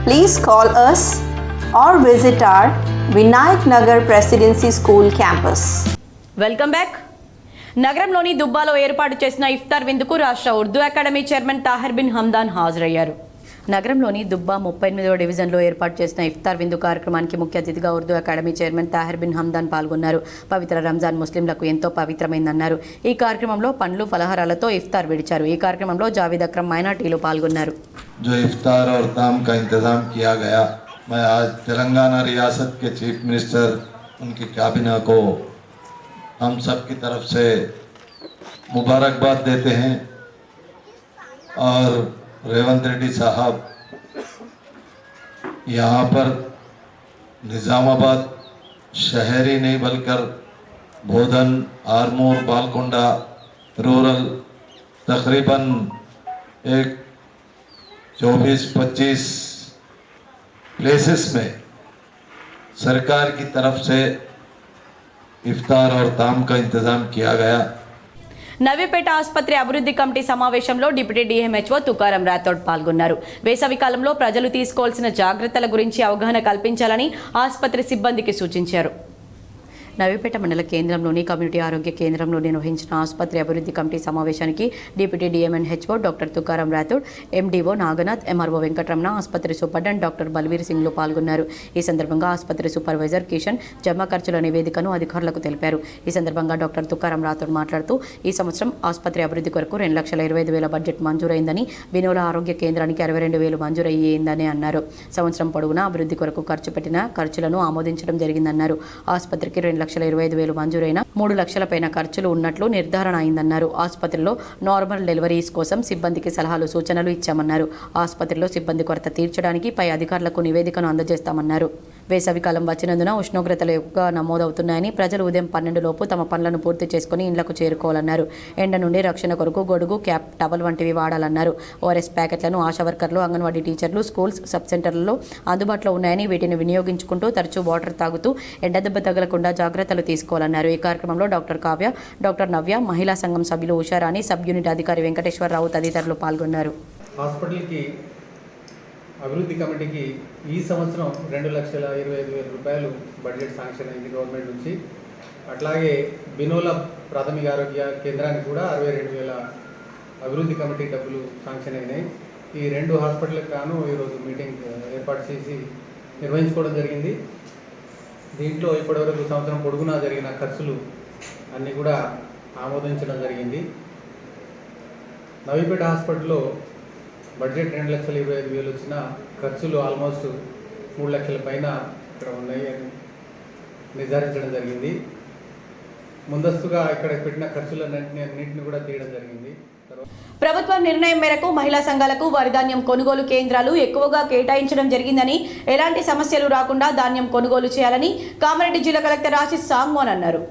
please call us or visit our Vinayak Nagar Presidency School campus. Welcome back. నగరంలోని దుబ్బాలో ఏర్పాటు చేసిన ఇఫ్తార్ విందుకు రాష్ట్ర Urdu academy chairman Tahir bin Hamdan హాజరయ్యారు. నగరంలోని దుబ్బా 38వ డివిజన్లో ఏర్పాటు చేసిన ఇఫ్తార్ విందు కార్యక్రమానికి ముఖ్య అతిథిగా ఉర్దూ అకాడమీ చైర్మన్ తాహిర్ బిన్ హమ్దాన్ పాల్గొన్నారు. పవిత్ర రంజాన్ ముస్లింలకు ఎంతో పవిత్రమైందన్నారు. ఈ కార్యక్రమంలో పండ్లు, ఫలహారాలతో ఇఫ్తార్ విడిచారు. ఈ కార్యక్రమంలో జావేద్ అక్రమ్, మైనార్టీలు పాల్గొన్నారు. जो इफ्तार और ताम का इंतज़ाम किया गया, मैं आज तेलंगाना रियासत के चीफ मिनिस्टर, उनकी कैबिनेट को हम सब की तरफ से मुबारकबाद देते हैं और रेवंत रेड्डी साहब यहाँ पर निज़ामाबाद शहरी नहीं बल्कि बोधन, आरमूर, बालकोंडा रूरल तकरीबन एक 24-25 प्लेसेस में सरकार की तरफ से इफ्तार और ताम का इंतज़ाम किया गया. నవీపేట ఆసుపత్రి అభివృద్ధి కమిటీ సమావేశంలో డిప్యూటీ డిఎంహెచ్ఓ తుకారం రాథోడ్ పాల్గొన్నారు. వేసవి కాలంలో ప్రజలు తీసుకోవాల్సిన జాగ్రత్తల గురించి అవగాహన కల్పించాలని ఆసుపత్రి సిబ్బందికి సూచించారు. నవీపేట మండల కేంద్రంలోని కమ్యూనిటీ ఆరోగ్య కేంద్రంలో నిర్వహించిన ఆసుపత్రి అభివృద్ధి కమిటీ సమావేశానికి deputy DM&HO doctor Tukaram Rathod, MDO Naganath, MRO Venkataramana, ఆసుపత్రి సూపరింటెండెంట్ డాక్టర్ బల్వీర్ సింగ్లు పాల్గొన్నారు. ఈ సందర్భంగా ఆసుపత్రి సూపర్వైజర్ కిషన్ జమా ఖర్చుల నివేదికను అధికారులకు తెలిపారు. ఈ సందర్భంగా డాక్టర్ తుకారాం రాథోడ్ మాట్లాడుతూ ఈ సంవత్సరం ఆసుపత్రి అభివృద్ధి కొరకు 2,25,000 బడ్జెట్ మంజూరైందని, బినోల ఆరోగ్య కేంద్రానికి 62,000 మంజూరయ్యిందని అన్నారు. సంవత్సరం పొడవునా అభివృద్ధి కొరకు ఖర్చు పెట్టిన ఖర్చులను ఆమోదించడం జరిగిందన్నారు. ఆసుపత్రికి 2,25,000 మంజూరైన 3 లక్షల పైన ఖర్చులు ఉన్నట్లు నిర్ధారణ అయిందన్నారు. ఆసుపత్రిలో నార్మల్ డెలివరీస్ కోసం సిబ్బందికి సలహాలు సూచనలు ఇచ్చామన్నారు. ఆసుపత్రిలో సిబ్బంది కొరత తీర్చడానికి పై అధికారులకు నివేదికను అందజేస్తామన్నారు. వేసవికాలం వచ్చినందున ఉష్ణోగ్రతలు ఎక్కువగా నమోదవుతున్నాయని, ప్రజలు ఉదయం 12 లోపు తమ పనులను పూర్తి చేసుకుని ఇండ్లకు చేరుకోవాలన్నారు. ఎండ నుండి రక్షణ కొరకు గొడుగు, క్యాప్, టవల్ వంటివి వాడాలన్నారు. ఓఆర్ఎస్ ప్యాకెట్లను ఆశా వర్కర్లు, అంగన్వాడీ టీచర్లు, స్కూల్స్, సబ్ సెంటర్లలో అందుబాటులో ఉన్నాయని, వీటిని వినియోగించుకుంటూ తరచూ వాటర్ తాగుతూ ఎండదెబ్బ తగలకుండా జాగ్రత్తలు తీసుకోవాలన్నారు. ఈ కార్యక్రమంలో డాక్టర్ కావ్య, డాక్టర్ నవ్య, మహిళా సంఘం సభ్యులు ఉషారాణి, సబ్ యూనిట్ అధికారి వెంకటేశ్వరరావు తదితరులు పాల్గొన్నారు. హాస్పిటల్కి అభివృద్ధి కమిటీకి ఈ సంవత్సరం 2,25,000 రూపాయలు బడ్జెట్ శాంక్షన్ అయింది గవర్నమెంట్ నుంచి. అట్లాగే బినోల ప్రాథమిక ఆరోగ్య కేంద్రానికి కూడా 62,000 అభివృద్ధి కమిటీ డబ్బులు శాంక్షన్ అయినాయి. ఈ 2 హాస్పిటల్కి గాను ఈరోజు మీటింగ్ ఏర్పాటు చేసి నిర్వహించుకోవడం జరిగింది. దీంట్లో ఇప్పటివరకు సంవత్సరం పొడుగునా జరిగిన ఖర్చులు అన్నీ కూడా ఆమోదించడం జరిగింది. నవీపేట హాస్పిటల్లో బడ్జెట్ 2,25,000 వచ్చిన ఖర్చులు ఆల్మోస్ట్ 3 లక్షల పైన ఇక్కడ ఉన్నాయి అని నిర్ధారించడం జరిగింది. ముందస్తుగా ఇక్కడ పెట్టిన ఖర్చులన్నింటినీ కూడా తీయడం జరిగింది. ప్రభుత్వ నిర్ణయం మేరకు మహిళా సంఘాలకు వరి ధాన్యం కొనుగోలు కేంద్రాలు ఎక్కువగా కేటాయించడం జరిగిందని, ఎలాంటి సమస్యలు రాకుండా ధాన్యం కొనుగోలు చేయాలని కామారెడ్డి జిల్లా కలెక్టర్ ఆశిష్ సాంగ్వాన్ అన్నారు.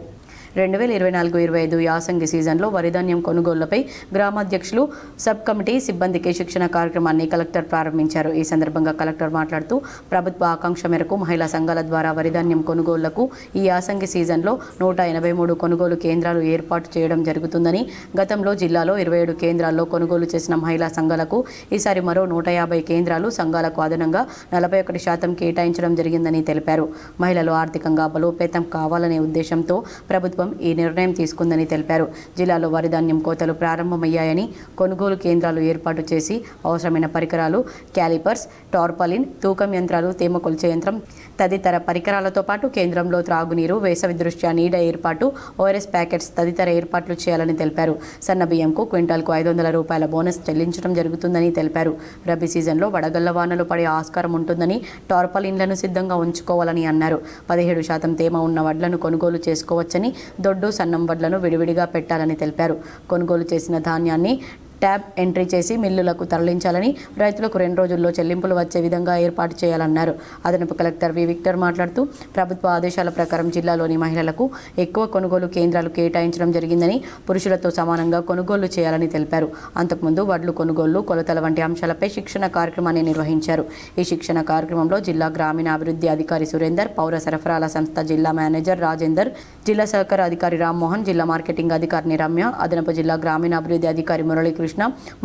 2024-25 యాసంగి సీజన్లో వరిధాన్యం కొనుగోళ్లపై గ్రామాధ్యక్షులు, సబ్ కమిటీ సిబ్బందికి శిక్షణ కార్యక్రమాన్ని కలెక్టర్ ప్రారంభించారు. ఈ సందర్భంగా కలెక్టర్ మాట్లాడుతూ ప్రభుత్వ ఆకాంక్ష మేరకు మహిళా సంఘాల ద్వారా వరిధాన్యం కొనుగోళ్లకు ఈ యాసంగి సీజన్లో 183 కొనుగోలు కేంద్రాలు ఏర్పాటు చేయడం జరుగుతుందని, గతంలో జిల్లాలో 27 కేంద్రాల్లో కొనుగోలు చేసిన మహిళా సంఘాలకు ఈసారి మరో 150 కేంద్రాలు సంఘాలకు అదనంగా 41% కేటాయించడం జరిగిందని తెలిపారు. మహిళలు ఆర్థికంగా బలోపేతం కావాలనే ఉద్దేశంతో ప్రభుత్వం ఈ నిర్ణయం తీసుకుందని తెలిపారు. జిల్లాలో వరిధాన్యం కోతలు ప్రారంభమయ్యాయని, కొనుగోలు కేంద్రాలు ఏర్పాటు చేసి అవసరమైన పరికరాలు, క్యాలిపర్స్, టార్పాలిన్, తూకం యంత్రాలు, తేమ కొలిచే యంత్రం తదితర పరికరాలతో పాటు కేంద్రంలో త్రాగునీరు, వేసవి దృష్ట్యా నీడ ఏర్పాటు, ఓఆర్ఎస్ ప్యాకెట్స్ తదితర ఏర్పాట్లు చేయాలని తెలిపారు. సన్న బియ్యంకు క్వింటాల్కు 500 రూపాయల బోనస్ చెల్లించడం జరుగుతుందని తెలిపారు. రబీ సీజన్లో వడగళ్ల వానలు పడే ఆస్కారం ఉంటుందని, టార్పాలిన్లను సిద్ధంగా ఉంచుకోవాలని అన్నారు. 17% తేమ ఉన్న వడ్లను కొనుగోలు చేసుకోవచ్చని, దొడ్డు, సన్నం వడ్లను విడివిడిగా పెట్టాలని తెలిపారు. కొనుగోలు చేసిన ధాన్యాన్ని ట్యాబ్ ఎంట్రీ చేసి మిల్లులకు తరలించాలని, రైతులకు 2 రోజుల్లో చెల్లింపులు వచ్చే విధంగా ఏర్పాటు చేయాలన్నారు. అదనపు కలెక్టర్ వి విక్టర్ మాట్లాడుతూ ప్రభుత్వ ఆదేశాల ప్రకారం జిల్లాలోని మహిళలకు ఎక్కువ కొనుగోలు కేంద్రాలు కేటాయించడం జరిగిందని, పురుషులతో సమానంగా కొనుగోలు చేయాలని తెలిపారు. అంతకుముందు వడ్లు కొనుగోలు, కొలతల వంటి అంశాలపై శిక్షణ కార్యక్రమాన్ని నిర్వహించారు. ఈ శిక్షణ కార్యక్రమంలో జిల్లా గ్రామీణాభివృద్ధి అధికారి సురేందర్, పౌర సరఫరాల సంస్థ జిల్లా మేనేజర్ రాజేందర్, జిల్లా సహకార అధికారి రామ్మోహన్, జిల్లా మార్కెటింగ్ అధికారిని రమ్య, అదనపు జిల్లా గ్రామీణాభివృద్ధి అధికారి మురళీకృష్ణ,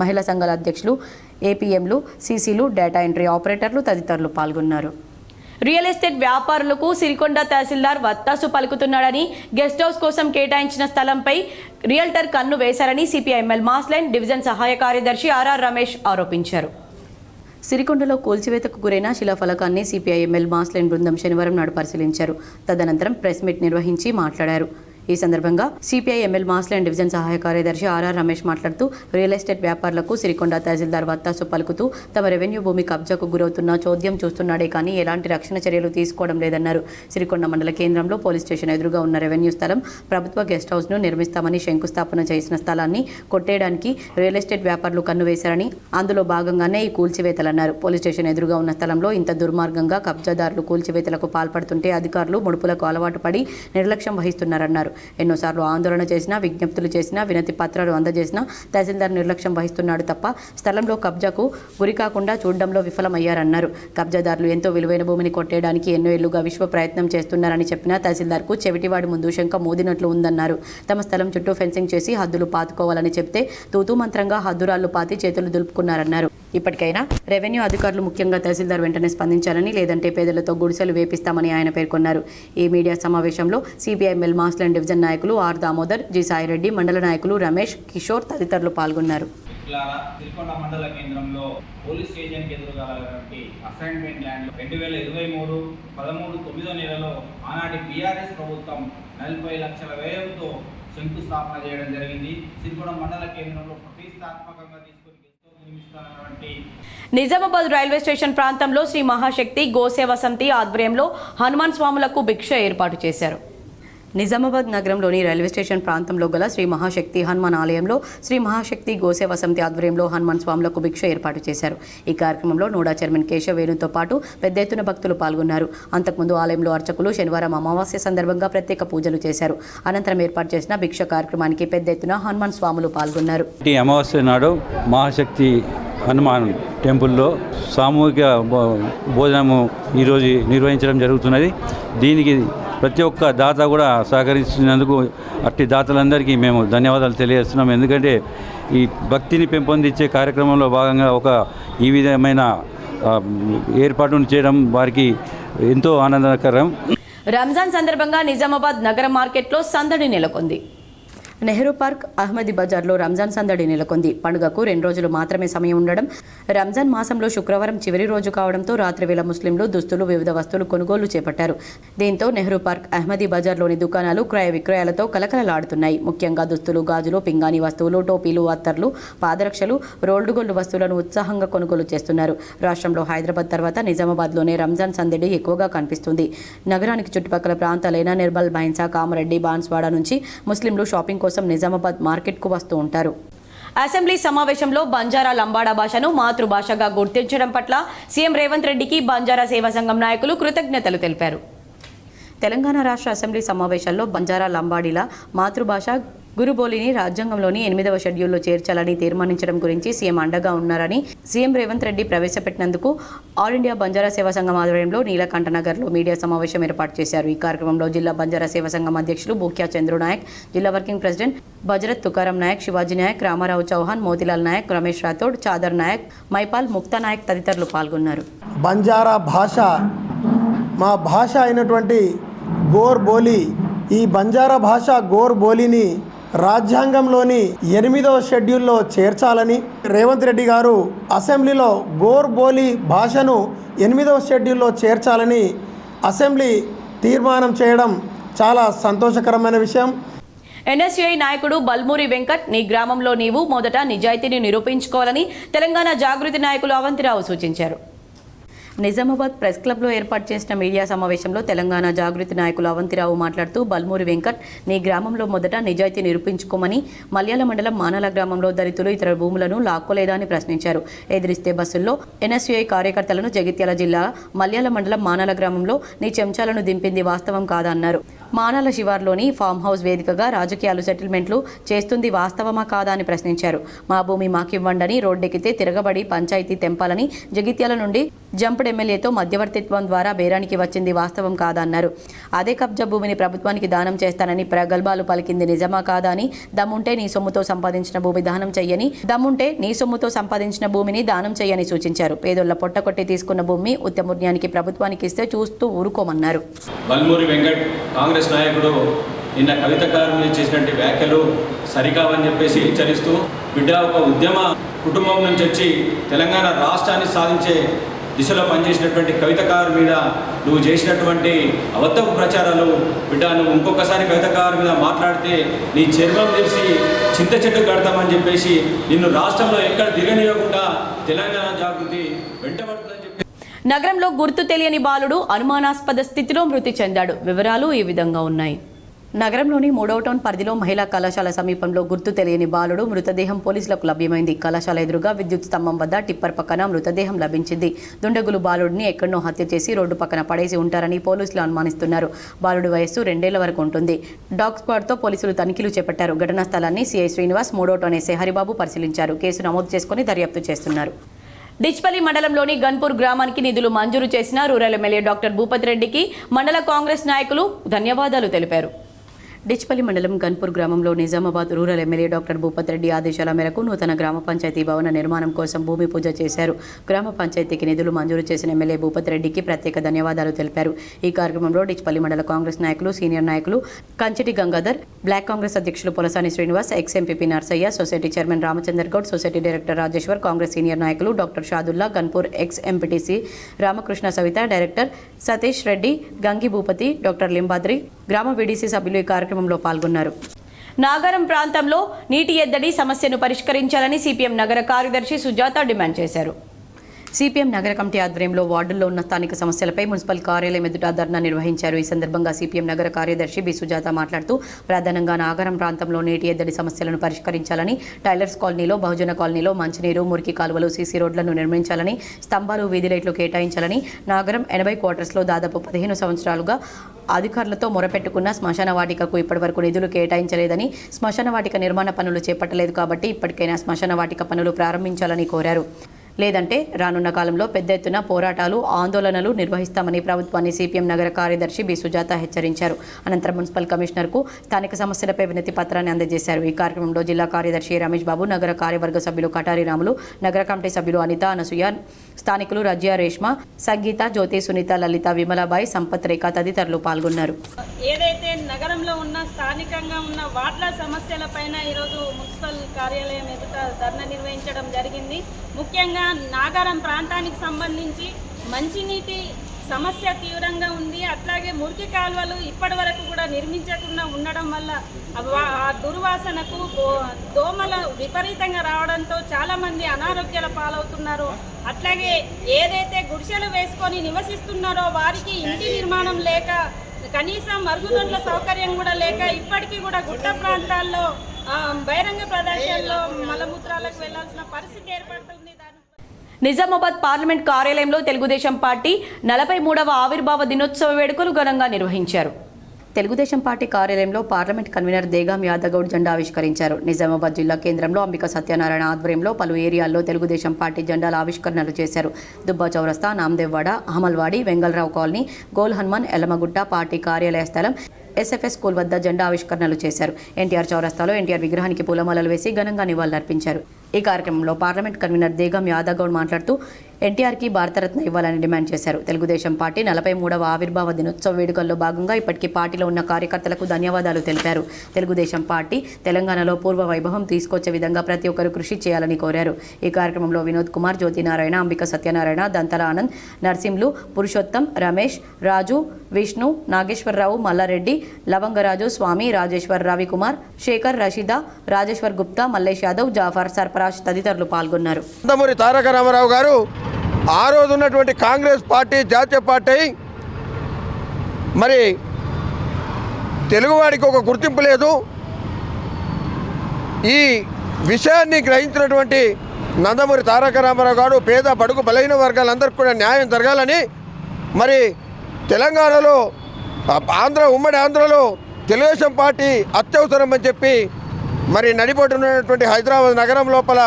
మహిళా సంఘాల అధ్యక్షులు, ఏపీఎంలు, సీసీలు, డేటా ఎంట్రీ ఆపరేటర్లు తదితరులు పాల్గొన్నారు. రియల్ ఎస్టేట్ వ్యాపారులకు సిరికొండ తహసీల్దార్ వత్తాసు పలుకుతున్నాడని, గెస్ట్ హౌస్ కోసం కేటాయించిన స్థలంపై రియల్టర్ కన్ను వేశారని సిపిఐఎంఎల్ మాస్లైన్ డివిజన్ సహాయ కార్యదర్శి ఆర్ఆర్ రమేష్ ఆరోపించారు. సిరికొండలో కూల్చివేతకు గురైన శిలాఫలకాన్ని సిపిఐఎంఎల్ మాస్లైన్ బృందం శనివారం నాడు పరిశీలించారు. తదనంతరం ప్రెస్ మీట్ నిర్వహించి మాట్లాడారు. ఈ సందర్భంగా సిపిఐఎంఎల్ మాస్లైన్ డివిజన్ సహాయ కార్యదర్శి ఆర్ఆర్ రమేష్ మాట్లాడుతూ రియల్ ఎస్టేట్ వ్యాపారులకు సిరికొండ తహసీల్దార్ వత్తాసు పలుకుతూ తమ రెవెన్యూ భూమి కబ్జాకు గురవుతున్న చోద్యం చూస్తున్నాడే కానీ ఎలాంటి రక్షణ చర్యలు తీసుకోవడం లేదన్నారు. సిరికొండ మండల కేంద్రంలో పోలీస్ స్టేషన్ ఎదురుగా ఉన్న రెవెన్యూ స్థలం ప్రభుత్వ గెస్ట్ హౌస్ను నిర్మిస్తామని శంకుస్థాపన చేసిన స్థలాన్ని కొట్టేయడానికి రియల్ ఎస్టేట్ వ్యాపారులు కన్ను వేశారని, అందులో భాగంగానే ఈ కూల్చివేతలన్నారు. పోలీస్ స్టేషన్ ఎదురుగా ఉన్న స్థలంలో ఇంత దుర్మార్గంగా కబ్జాదారులు కూల్చివేతలకు పాల్పడుతుంటే అధికారులు ముడుపులకు అలవాటు పడి నిర్లక్ష్యం వహిస్తున్నారన్నారు. ఎన్నోసార్లు ఆందోళన చేసినా, విజ్ఞప్తులు చేసినా, వినతి పత్రాలు అందజేసినా తహసీల్దార్ నిర్లక్ష్యం వహిస్తున్నాడు తప్ప స్థలంలో కబ్జాకు గురికాకుండా చూడడంలో విఫలమయ్యారన్నారు. కబ్జాదారులు ఎంతో విలువైన భూమిని కొట్టేయడానికి ఎన్నో ఏళ్లుగా విశ్వ ప్రయత్నం చేస్తున్నారని చెప్పినా తహసీల్దార్కు చెవిటివాడి ముందు శంక మోదినట్లు ఉందన్నారు. తమ స్థలం చుట్టూ ఫెన్సింగ్ చేసి హద్దులు పాతుకోవాలని చెప్తే తూతూ మంత్రంగా హద్దురాళ్లు పాతి చేతులు దులుపుకున్నారన్నారు. ఇప్పటికైనా రెవెన్యూ అధికారులు ముఖ్యంగా తహసీల్దార్ వెంటనే స్పందించాలని, లేదంటే పేదలతో గుడిసెలు వేపిస్తామని ఆయన పేర్కొన్నారు. ఈ మీడియా సమావేశంలో సిపిఐఎంఎల్ మాస్లైన్ డివిజన్ నాయకులు ఆర్ దామోదర్, జి సాయిరెడ్డి, మండల నాయకులు రమేష్, కిషోర్ తదితరులు పాల్గొన్నారు. సిరికొండ మండల కేంద్రంలో పోలీస్ స్టేషన్కి ఎదురుగా అసైన్మెంట్ ల్యాండ్లో 2023 13/9 నెలలో ఆనాటి బీఆర్ఎస్ ప్రభుత్వం 40 లక్షల వ్యయంతో శంకుస్థాపన చేయడం జరిగింది. సిరికొండ మండల కేంద్రంలో ప్రతిష్టాత్మకంగా తీసుకుని నిర్మిస్తున్నటువంటి నిజామాబాద్ రైల్వే స్టేషన్ ప్రాంతంలో శ్రీ మహాశక్తి గోసేవ సమితి ఆధ్వర్యంలో హనుమాన్ స్వాములకు భిక్ష ఏర్పాటు చేశారు. నిజామాబాద్ నగరంలోని రైల్వే స్టేషన్ ప్రాంతంలో గల శ్రీ మహాశక్తి హనుమాన్ ఆలయంలో శ్రీ మహాశక్తి గోసేవ సమితి ఆధ్వర్యంలో హనుమాన్ స్వాములకు భిక్ష ఏర్పాటు చేశారు. ఈ కార్యక్రమంలో నోడా చైర్మన్ కేశవ్ వేణుతో పాటు పెద్ద ఎత్తున భక్తులు పాల్గొన్నారు. అంతకుముందు ఆలయంలో అర్చకులు శనివారం అమావాస్య సందర్భంగా ప్రత్యేక పూజలు చేశారు. అనంతరం ఏర్పాటు చేసిన భిక్ష కార్యక్రమానికి పెద్ద ఎత్తున హనుమాన్ స్వాములు పాల్గొన్నారు. ఈ అమావాస్య నాడు మహాశక్తి హనుమాన్ టెంపుల్లో సామూహిక భోజనము ఈరోజు నిర్వహించడం జరుగుతున్నది. దీనికి ప్రతి ఒక్క దాత కూడా సహకరించినందుకు అట్టి దాతలందరికీ మేము ధన్యవాదాలు తెలియజేస్తున్నాం. ఎందుకంటే ఈ భక్తిని పెంపొందించే కార్యక్రమంలో భాగంగా ఈ విధమైన ఏర్పాటును చేయడం వారికి ఎంతో ఆనందకరం. రంజాన్ సందర్భంగా నిజామాబాద్ నగర మార్కెట్లో సందడి నెలకొంది. నెహ్రూ పార్క్, అహ్మదీ బజార్లో రంజాన్ సందడి నెలకొంది. పండుగకు 2 రోజులు మాత్రమే సమయం ఉండడం, రంజాన్ మాసంలో శుక్రవారం చివరి రోజు కావడంతో రాత్రి వేళ ముస్లింలు దుస్తులు, వివిధ వస్తువులు కొనుగోలు చేపట్టారు. దీంతో నెహ్రూ పార్క్, అహ్మదీ బజార్లోని దుకాణాలు క్రయ విక్రయాలతో కలకలలాడుతున్నాయి. ముఖ్యంగా దుస్తులు, గాజులు, పింగాణి వస్తువులు, టోపీలు, అత్తర్లు, పాదరక్షలు, రోల్డ్ గోల్డ్ వస్తువులను ఉత్సాహంగా కొనుగోలు చేస్తున్నారు. రాష్ట్రంలో హైదరాబాద్ తర్వాత నిజామాబాద్లోనే రంజాన్ సందడి ఎక్కువగా కనిపిస్తుంది. నగరానికి చుట్టుపక్కల ప్రాంతాలైన నిర్మల్, బైన్సా, కామారెడ్డి, బాన్స్వాడ నుంచి ముస్లింలు షాపింగ్ కోసం నిజామాబాద్ మార్కెట్కు వస్తూ ఉంటారు. అసెంబ్లీ సమావేశంలో బంజారా లంబాడా భాషను మాతృభాషగా గుర్తించడం పట్ల సీఎం రేవంత్ రెడ్డికి బంజారా సేవా సంఘం నాయకులు కృతజ్ఞతలు తెలిపారు. తెలంగాణ రాష్ట్ర అసెంబ్లీ సమావేశాల్లో బంజారా లంబాడీల మాతృభాష గురుబోలిని రాజ్యాంగంలోని 8వ షెడ్యూల్లో చేర్చాలని తీర్మానించడం గురించి సీఎం అండగా ఉన్నారని సీఎం రేవంత్ రెడ్డి ప్రవేశపెట్టినందుకు ఆల్ ఇండియా బంజారా సేవా సంఘం ఆధ్వర్యంలో నీలకంఠనగర్లో మీడియా సమావేశం ఏర్పాటు చేశారు. ఈ కార్యక్రమంలో జిల్లా బంజారా సేవా సంఘం అధ్యక్షులు బూక్యా చంద్రు నాయక్, జిల్లా వర్కింగ్ ప్రెసిడెంట్ బజరత్ తుకారం నాయక్, శివాజీ నాయక్, రామారావు చౌహాన్, మోతిలాల్ నాయక్, రమేష్ రాథోడ్, చాదర్ నాయక్, మైపాల్, ముక్తా నాయక్ తదితరులు పాల్గొన్నారు. బంజారా భాష మా భాష అయినటువంటి గోర్ బోలి, ఈ బంజారా భాష గోర్ బోలిని రాజ్యాంగంలోని 8వ షెడ్యూల్లో చేర్చాలని రేవంత్ రెడ్డి గారు అసెంబ్లీలో గోర్ బోలి భాషను 8వ షెడ్యూల్లో చేర్చాలని అసెంబ్లీ తీర్మానం చేయడం చాలా సంతోషకరమైన విషయం. ఎన్ఎస్యుఐ నాయకుడు బల్మూరి వెంకట్, నీ గ్రామంలో నీవు మొదట నిజాయితీని నిరూపించుకోవాలని తెలంగాణ జాగృతి నాయకులు అవంతిరావు సూచించారు. నిజామాబాద్ ప్రెస్ క్లబ్లో ఏర్పాటు చేసిన మీడియా సమావేశంలో తెలంగాణ జాగృతి నాయకులు అవంతిరావు మాట్లాడుతూ బల్మూరి వెంకట్, నీ గ్రామంలో మొదట నిజాయితీ నిరూపించుకోమని మల్యాల మండలం మానల గ్రామంలో దళితులు ఇతర భూములను లాక్కోలేదా అని ప్రశ్నించారు. ఎదిరిస్తే బస్సుల్లో ఎన్ఎస్యుఐ కార్యకర్తలను జగిత్యాల జిల్లా మల్యాల మండలం మానల గ్రామంలో నీ చెంచాలను దింపింది వాస్తవం కాదన్నారు. మానల శివార్లోని ఫామ్ హౌస్ వేదికగా రాజకీయాలు సెటిల్మెంట్లు చేస్తుంది వాస్తవమా కాదా అని ప్రశ్నించారు. మా భూమి మాకివ్వండని రోడ్డెక్కితే తిరగబడి పంచాయతీ తెంపాలని జగిత్యాల నుండి జంపుడు ఎమ్మెల్యేతో మధ్యవర్తిత్వం ద్వారా బేరానికి వచ్చింది వాస్తవం కాదన్నారు. అదే కబ్జా భూమిని ప్రభుత్వానికి దానం చేస్తానని ప్రగల్భాలు పలికింది నిజమా కాదా అని, దమ్ముంటే నీ సొమ్ముతో సంపాదించిన భూమి దానం చెయ్యని, దమ్ముంటే నీ సొమ్ముతో సంపాదించిన భూమిని దానం చెయ్యని సూచించారు. పేదోళ్ల పొట్టకొట్టి తీసుకున్న భూమి ఉత్తమూర్యానికి ప్రభుత్వానికి ఇస్తే చూస్తూ ఊరుకోమన్నారు. బల్మూరి వెంకట్ కాంగ్రెస్ నాయకుడు నిన్న కవిత గారి మీద చేసినటువంటి వ్యాఖ్యలు సరికావని చెప్పేసి హెచ్చరిస్తూ, బిడ్డ ఒక ఉద్యమ కుటుంబం నుంచి వచ్చి తెలంగాణ రాష్ట్రాన్ని సాధించే దిశలో పనిచేసినటువంటి కవితకారు మీద నువ్వు చేసినటువంటి అబద్ధపు ప్రచారాలు, బిడ్డ నువ్వు ఇంకొకసారి కవితకారు మీద మాట్లాడితే నీ చర్మం తెలిసి చింత చెట్టు కడతామని చెప్పేసి నిన్ను రాష్ట్రంలో ఎక్కడ దిగనివ్వకుండా తెలంగాణ జాగృతి వెంటబడుతుందని చెప్పి నగరంలో గుర్తు తెలియని బాలుడు అనుమానాస్పద స్థితిలో మృతి చెందాడు. వివరాలు ఈ విధంగా ఉన్నాయి. నగరంలోని 3వ టౌన్ పరిధిలో మహిళా కళాశాల సమీపంలో గుర్తు తెలియని బాలుడు మృతదేహం పోలీసులకు లభ్యమైంది. కళాశాల ఎదురుగా విద్యుత్ స్తంభం వద్ద టిప్పర్ పక్కన మృతదేహం లభించింది. దుండగులు బాలుడిని ఎక్కడనో హత్య చేసి రోడ్డు పక్కన పడేసి ఉంటారని పోలీసులు అనుమానిస్తున్నారు. బాలుడి వయస్సు 2 ఏళ్ల వరకు ఉంటుంది. డాగ్ స్క్వాడ్తో పోలీసులు తనిఖీలు చేపట్టారు. ఘటనా స్థలాన్ని సిఐ శ్రీనివాస్, 3వ టౌన్ ఎస్ఐ హరిబాబు పరిశీలించారు. కేసు నమోదు చేసుకుని దర్యాప్తు చేస్తున్నారు. డిచ్పల్లి మండలంలోని గన్పూర్ గ్రామానికి నిధులు మంజూరు చేసిన రూరల్ ఎమ్మెల్యే డాక్టర్ భూపతి రెడ్డికి మండల కాంగ్రెస్ నాయకులు ధన్యవాదాలు తెలిపారు. డిచ్పల్లి మండలం గన్పూర్ గ్రామంలో Nizamabad rural MLA doctor Bhupathi Reddy ఆదేశాల మేరకు నూతన గ్రామ పంచాయతీ భవన నిర్మాణం కోసం భూమి పూజ చేశారు. గ్రామ పంచాయతీకి నిధులు మంజూరు చేసిన ఎమ్మెల్యే భూపతి రెడ్డికి ప్రత్యేక ధన్యవాదాలు తెలిపారు. ఈ కార్యక్రమంలో డిచ్పల్లి మండల కాంగ్రెస్ నాయకులు, సీనియర్ నాయకులు కంచిటి గంగాధర్, బ్లాక్ కాంగ్రెస్ అధ్యక్షులు Polasani Srinivas, ex MPP Narsaiah, society chairman Ramachandar Goud, society director Rajeshwar, Congress senior నాయకులు doctor Shadulla, Ganpur ex MPTC Ramakrishna Savitha, director Satish Reddy, Gangi Bhupathi, doctor Limbadri, గ్రామ వీడీసీ సభ్యులు ఈ కార్యక్రమంలో పాల్గొన్నారు. నాగారం ప్రాంతంలో నీటి ఎద్దడి సమస్యను పరిష్కరించాలని సిపిఎం నగర కార్యదర్శి సుజాత డిమాండ్ చేశారు. సిపిఎం నగర కమిటీ ఆధ్వర్యంలో వార్డుల్లో ఉన్న స్థానిక సమస్యలపై మున్సిపల్ కార్యాలయం ఎదుట ధర్నా నిర్వహించారు. ఈ సందర్భంగా సిపిఎం నగర కార్యదర్శి బి సుజాత మాట్లాడుతూ ప్రధానంగా నాగారం ప్రాంతంలో నీటి ఎద్దడి సమస్యలను పరిష్కరించాలని, టైలర్స్ కాలనీలో, బహుజన కాలనీలో మంచినీరు, మురికి కాలువలు, సీసీ రోడ్లను నిర్మించాలని, స్తంభాలు, వీధి లైట్లు కేటాయించాలని, నాగరం 80 క్వార్టర్స్లో దాదాపు 15 సంవత్సరాలుగా అధికారులతో మొరపెట్టుకున్న శ్మశాన వాటికకు ఇప్పటివరకు నిధులు కేటాయించలేదని, శ్మశాన వాటిక నిర్మాణ పనులు చేపట్టలేదు కాబట్టి ఇప్పటికైనా శ్మశాన వాటిక పనులు ప్రారంభించాలని కోరారు. లేదంటే రానున్న కాలంలో పెద్ద ఎత్తున పోరాటాలు, ఆందోళనలు నిర్వహిస్తామని ప్రభుత్వాన్ని సిపిఎం నగర కార్యదర్శి బి సుజాత హెచ్చరించారు. అనంతరం మున్సిపల్ కమిషనర్కు స్థానిక సమస్యలపై వినతి పత్రాన్ని అందజేశారు. ఈ కార్యక్రమంలో జిల్లా కార్యదర్శి రమేష్ బాబు, నగర కార్యవర్గ సభ్యులు కటారి రాములు, నగర కమిటీ సభ్యులు అనిత, అనసూయ, స్థానికులు రజ్యా, రేష్మ, సంగీత, జ్యోతి, సునీత, లలిత, విమలాబాయి, సంపత్, రేఖ తదితరులు పాల్గొన్నారు. ఏదైతే నగరంలో ఉన్న స్థానికంగా ఉన్న వార్డుల సమస్యలపైన ఈరోజు మున్సిపల్ కార్యాలయం ఎదుట ధర్నా నిర్వహించడం జరిగింది. ముఖ్యంగా నాగారం ప్రాంతానికి సంబంధించి మంచినీటి సమస్య తీవ్రంగా ఉంది. అట్లాగే మురికి కాలువలు ఇప్పటి వరకు కూడా నిర్మించకుండా ఉండడం వల్ల ఆ దుర్వాసనకు దోమలు విపరీతంగా రావడంతో చాలామంది అనారోగ్యాల పాలవుతున్నారు. అట్లాగే ఏదైతే గుడిసెలు వేసుకొని నివసిస్తున్నారో వారికి ఇంటి నిర్మాణం లేక, కనీసం మరుగుదొడ్ల సౌకర్యం కూడా లేక ఇప్పటికీ కూడా గుట్ట ప్రాంతాల్లో బహిరంగ ప్రదేశాల్లో మలమూత్రాలకు వెళ్లాల్సిన పరిస్థితి ఏర్పడుతుంది. నిజామాబాద్ పార్లమెంట్ కార్యాలయంలో తెలుగుదేశం పార్టీ 43వ ఆవిర్భావ దినోత్సవ వేడుకలు ఘనంగా నిర్వహించారు. తెలుగుదేశం పార్టీ కార్యాలయంలో పార్లమెంట్ కన్వీనర్ దేగాం యాదగౌడ్ జెండా ఆవిష్కరించారు. నిజామాబాద్ జిల్లా కేంద్రంలో అంబిక సత్యనారాయణ ఆధ్వర్యంలో పలు ఏరియాల్లో తెలుగుదేశం పార్టీ జెండాల ఆవిష్కరణలు చేశారు. దుబ్బా చౌరస్తా, నామదేవ్వాడ, అహమల్వాడి, వెంగళరావు కాలనీ, గోల్ హనుమాన్, ఎల్లమగుట్ట, పార్టీ కార్యాలయ స్థలం, ఎస్ఎఫ్ఎస్ స్కూల్ వద్ద జెండా ఆవిష్కరణలు చేశారు. ఎన్టీఆర్ చౌరస్తాలో ఎన్టీఆర్ విగ్రహానికి పూలమాలలు వేసి ఘనంగా నివాళులర్పించారు. ఈ కార్యక్రమంలో పార్లమెంట్ కన్వీనర్ దేగం యాదగౌడ్ మాట్లాడుతూ ఎన్టీఆర్కి భారతరత్న ఇవ్వాలని డిమాండ్ చేశారు. తెలుగుదేశం పార్టీ 43వ ఆవిర్భావ దినోత్సవ వేడుకల్లో భాగంగా ఇప్పటికీ పార్టీలో ఉన్న కార్యకర్తలకు ధన్యవాదాలు తెలిపారు. తెలుగుదేశం పార్టీ తెలంగాణలో పూర్వ వైభవం తీసుకొచ్చే విధంగా ప్రతి ఒక్కరు కృషి చేయాలని కోరారు. ఈ కార్యక్రమంలో వినోద్ కుమార్, జ్యోతినారాయణ, అంబిక సత్యనారాయణ, దంతల ఆనంద్, నర్సింలు, పురుషోత్తం, రమేష్, రాజు, విష్ణు, నాగేశ్వరరావు, మల్లారెడ్డి, లవంగరాజు, స్వామి, రాజేశ్వర్, రవికుమార్, శేఖర్, రషీద, రాజేశ్వర్ గుప్తా, మల్లేష్ యాదవ్, జాఫర్, సర్పరాజ్ తదితరులు పాల్గొన్నారు. నందమూరి తారక రామారావు గారు ఆ రోజు ఉన్నటువంటి కాంగ్రెస్ పార్టీ జాతీయ పార్టీ మరి తెలుగువాడికి ఒక గుర్తింపు లేదు. ఈ విషయాన్ని గ్రహించినటువంటి నందమూరి తారక రామారావు గారు పేద, బడుగు, బలహీన వర్గాలందరికీ కూడా న్యాయం జరగాలని మరి తెలంగాణలో, ఉమ్మడి ఆంధ్రలో తెలుగుదేశం పార్టీ అత్యవసరం అని చెప్పి మరి నడిపడుతున్నటువంటి హైదరాబాద్ నగరం లోపల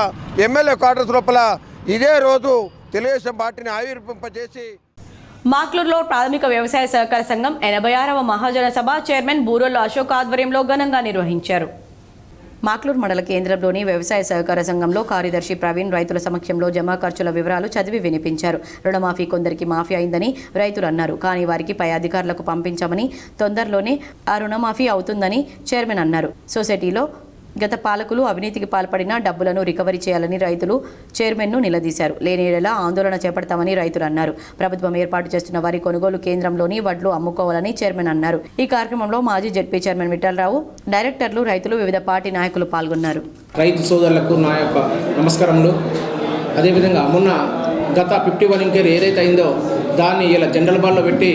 ఎమ్మెల్యే క్వార్టర్స్ లోపల ఇదే రోజు తెలుగుదేశం పార్టీని ఆవిర్భింపజేసి మాక్లూరులో ప్రాథమిక వ్యవసాయ సహకార సంఘం 86వ మహాజన సభ చైర్మన్ బూరోళ్ల అశోక్ ఆధ్వర్యంలో ఘనంగా నిర్వహించారు. మాక్లూరు మండల కేంద్రంలోని వ్యవసాయ సహకార సంఘంలో కార్యదర్శి ప్రవీణ్ రైతుల సమక్షంలో జమా ఖర్చుల వివరాలు చదివి వినిపించారు. రుణమాఫీ కొందరికి మాఫీ అయిందని రైతులు అన్నారు. కానీ వారికి పై అధికారులకు పంపించామని, తొందరలోనే ఆ రుణమాఫీ అవుతుందని చైర్మన్ అన్నారు. సొసైటీలో గత పాలకులు అవినీతికి పాల్పడిన డబ్బులను రికవరీ చేయాలని రైతులు చైర్మన్ను నిలదీశారు. లేని ఏడలా ఆందోళన చేపడతామని రైతులు అన్నారు. ప్రభుత్వం ఏర్పాటు చేస్తున్న వరి కొనుగోలు కేంద్రంలోని వడ్లు అమ్ముకోవాలని చైర్మన్ అన్నారు. ఈ కార్యక్రమంలో మాజీ జెడ్పీ చైర్మన్ విఠలరావు, డైరెక్టర్లు, రైతులు, వివిధ పార్టీ నాయకులు పాల్గొన్నారు. రైతు సోదరులకు నా యొక్క నమస్కారములు. అదేవిధంగా మొన్న గత 51 ఇంకేర్ ఏదైతే అయిందో దాన్ని ఇలా జనరల్ బాల్లో పెట్టి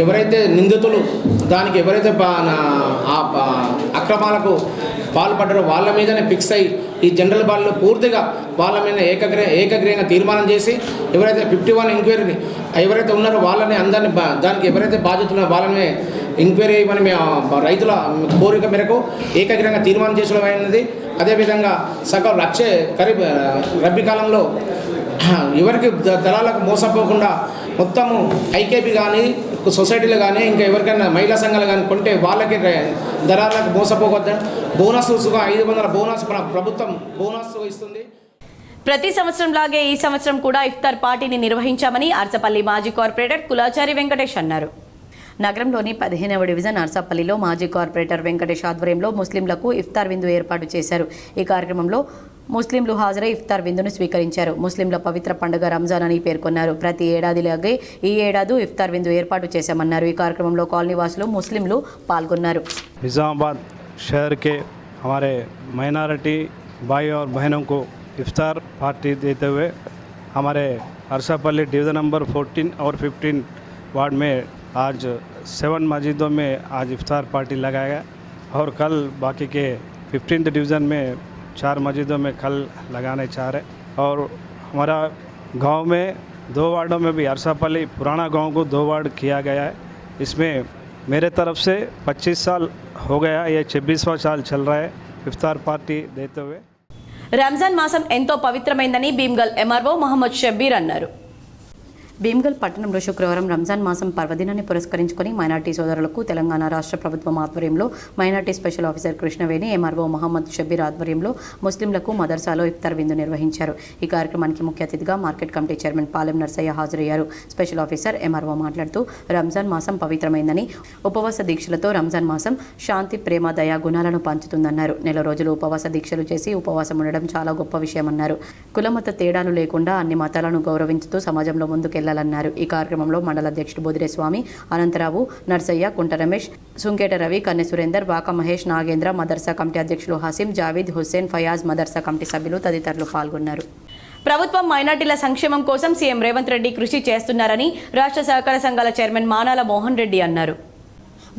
ఎవరైతే నిందితులు దానికి ఎవరైతే అక్రమాలకు పాల్పడ్డారో వాళ్ళ మీదనే ఫిక్స్ అయ్యి ఈ జనరల్ బాడీలో పూర్తిగా వాళ్ళ మీద ఏకగ్రీయంగా తీర్మానం చేసి ఎవరైతే 51 ఎంక్వైరీని ఎవరైతే ఉన్నారో వాళ్ళని అందరినీ దానికి ఎవరైతే బాధ్యతలు వాళ్ళని ఎంక్వైరీ చేయమని మేము రైతుల కోరిక మేరకు ఏకగ్రీయంగా తీర్మానం చేసినది. అదేవిధంగా సగం వచ్చే రబ్బీ కాలంలో ఎవరికి దళాలకు మోసపోకుండా మొత్తము ఐకేపీ కానీ సొసైటీలు కానీ ఇంకా ఎవరికైనా మహిళా సంఘాలు కానీ కొంటే వాళ్ళకి దళాలకు మోసపోవద్దు. బోనస్ 500 బోనస్ ప్రభుత్వం బోనస్ ఇస్తుంది. ప్రతి సంవత్సరంలాగే ఈ సంవత్సరం కూడా ఇఫ్తార్ పార్టీని నిర్వహించామని అర్సపల్లి మాజీ కార్పొరేటర్ కులాచారి వెంకటేష్ అన్నారు. నగరంలోని 15వ డివిజన్ అర్సపల్లిలో మాజీ కార్పొరేటర్ వెంకటేష్ ఆధ్వర్యంలో ముస్లింలకు ఇఫ్తార్ విందు ఏర్పాటు చేశారు. ఈ కార్యక్రమంలో ముస్లింలు హాజరై ఇఫ్తార్ విందును స్వీకరించారు. ముస్లింల పవిత్ర పండుగ రంజాన్ అని పేర్కొన్నారు. ప్రతి ఏడాదిలాగే ఈ ఏడాది ఇఫ్తార్ విందు ఏర్పాటు చేశామన్నారు. ఈ కార్యక్రమంలో కాలనీ వాసులు ముస్లింలు పాల్గొన్నారు. నిజామాబాద్ शहर के हमारे माइनॉरिटी भाई और बहनों को इफ्तार पार्टी देते हुए हमारे अरसापल्ली डिवीज़न नंबर 14 और 15 वार्ड में आज 7 मस्जिदों में आज इफ्तार पार्टी लगाया गया और कल बाकी के 15th डिवीज़न में 4 मस्जिदों में कल लगाने चाह रहे. और हमारा गांव में 2 वार्डों में भी अरसापल्ली पुराना गांव को 2 वार्ड किया गया है. इसमें मेरे तरफ से 25 साल हो गया, ये 26वां साल चल रहा है इफ्तार पार्टी देते हुए. రంజాన్ మాసం ఎంతో పవిత్రమైందని భీమ్గల్ ఎంఆర్ఓ మహమ్మద్ షబ్బీర్ అన్నారు. భీమ్గల్ పట్టణంలో శుక్రవారం రంజాన్ మాసం పర్వదినాన్ని పురస్కరించుకొని మైనార్టీ సోదరులకు తెలంగాణ రాష్ట్ర ప్రభుత్వం ఆధ్వర్యంలో minority special officer Krishnaveni MRO Mohammed Shabbir ఆధ్వర్యంలో ముస్లింలకు మదర్సాలో ఇఫ్తార్ విందు నిర్వహించారు. ఈ కార్యక్రమానికి ముఖ్య అతిథిగా market committee chairman Palem Narsaiah హాజరయ్యారు. స్పెషల్ ఆఫీసర్ ఎంఆర్ఓ మాట్లాడుతూ రంజాన్ మాసం పవిత్రమైందని, ఉపవాస దీక్షలతో రంజాన్ మాసం శాంతి, ప్రేమ, దయా గుణాలను పంచుతుందన్నారు. నెల రోజులు ఉపవాస దీక్షలు చేసి ఉపవాసం ఉండడం చాలా గొప్ప విషయమన్నారు. కులమత తేడాలు లేకుండా అన్ని మతాలను గౌరవించుతూ సమాజంలో ముందుకెళ్లాలన్నారు. ఈ కార్యక్రమంలో మండల అధ్యక్షుడు బొదిరే స్వామి, అనంతరావు, నర్సయ్య, కుంట రమేష్, సుంకేట రవి, కన్నె సురేందర్, వాక మహేష్, నాగేంద్ర, మదర్సా కమిటీ అధ్యక్షులు హసీం, జావీద్, హుస్సేన్, ఫయాజ్, మదర్సా కమిటీ సభ్యులు తదితరులు పాల్గొన్నారు. ప్రభుత్వం మైనార్టీల సంక్షేమం కోసం సీఎం రేవంత్ రెడ్డి కృషి చేస్తున్నారని రాష్ట్ర సహకార సంఘాల చైర్మన్ మానాల మోహన్ రెడ్డి అన్నారు.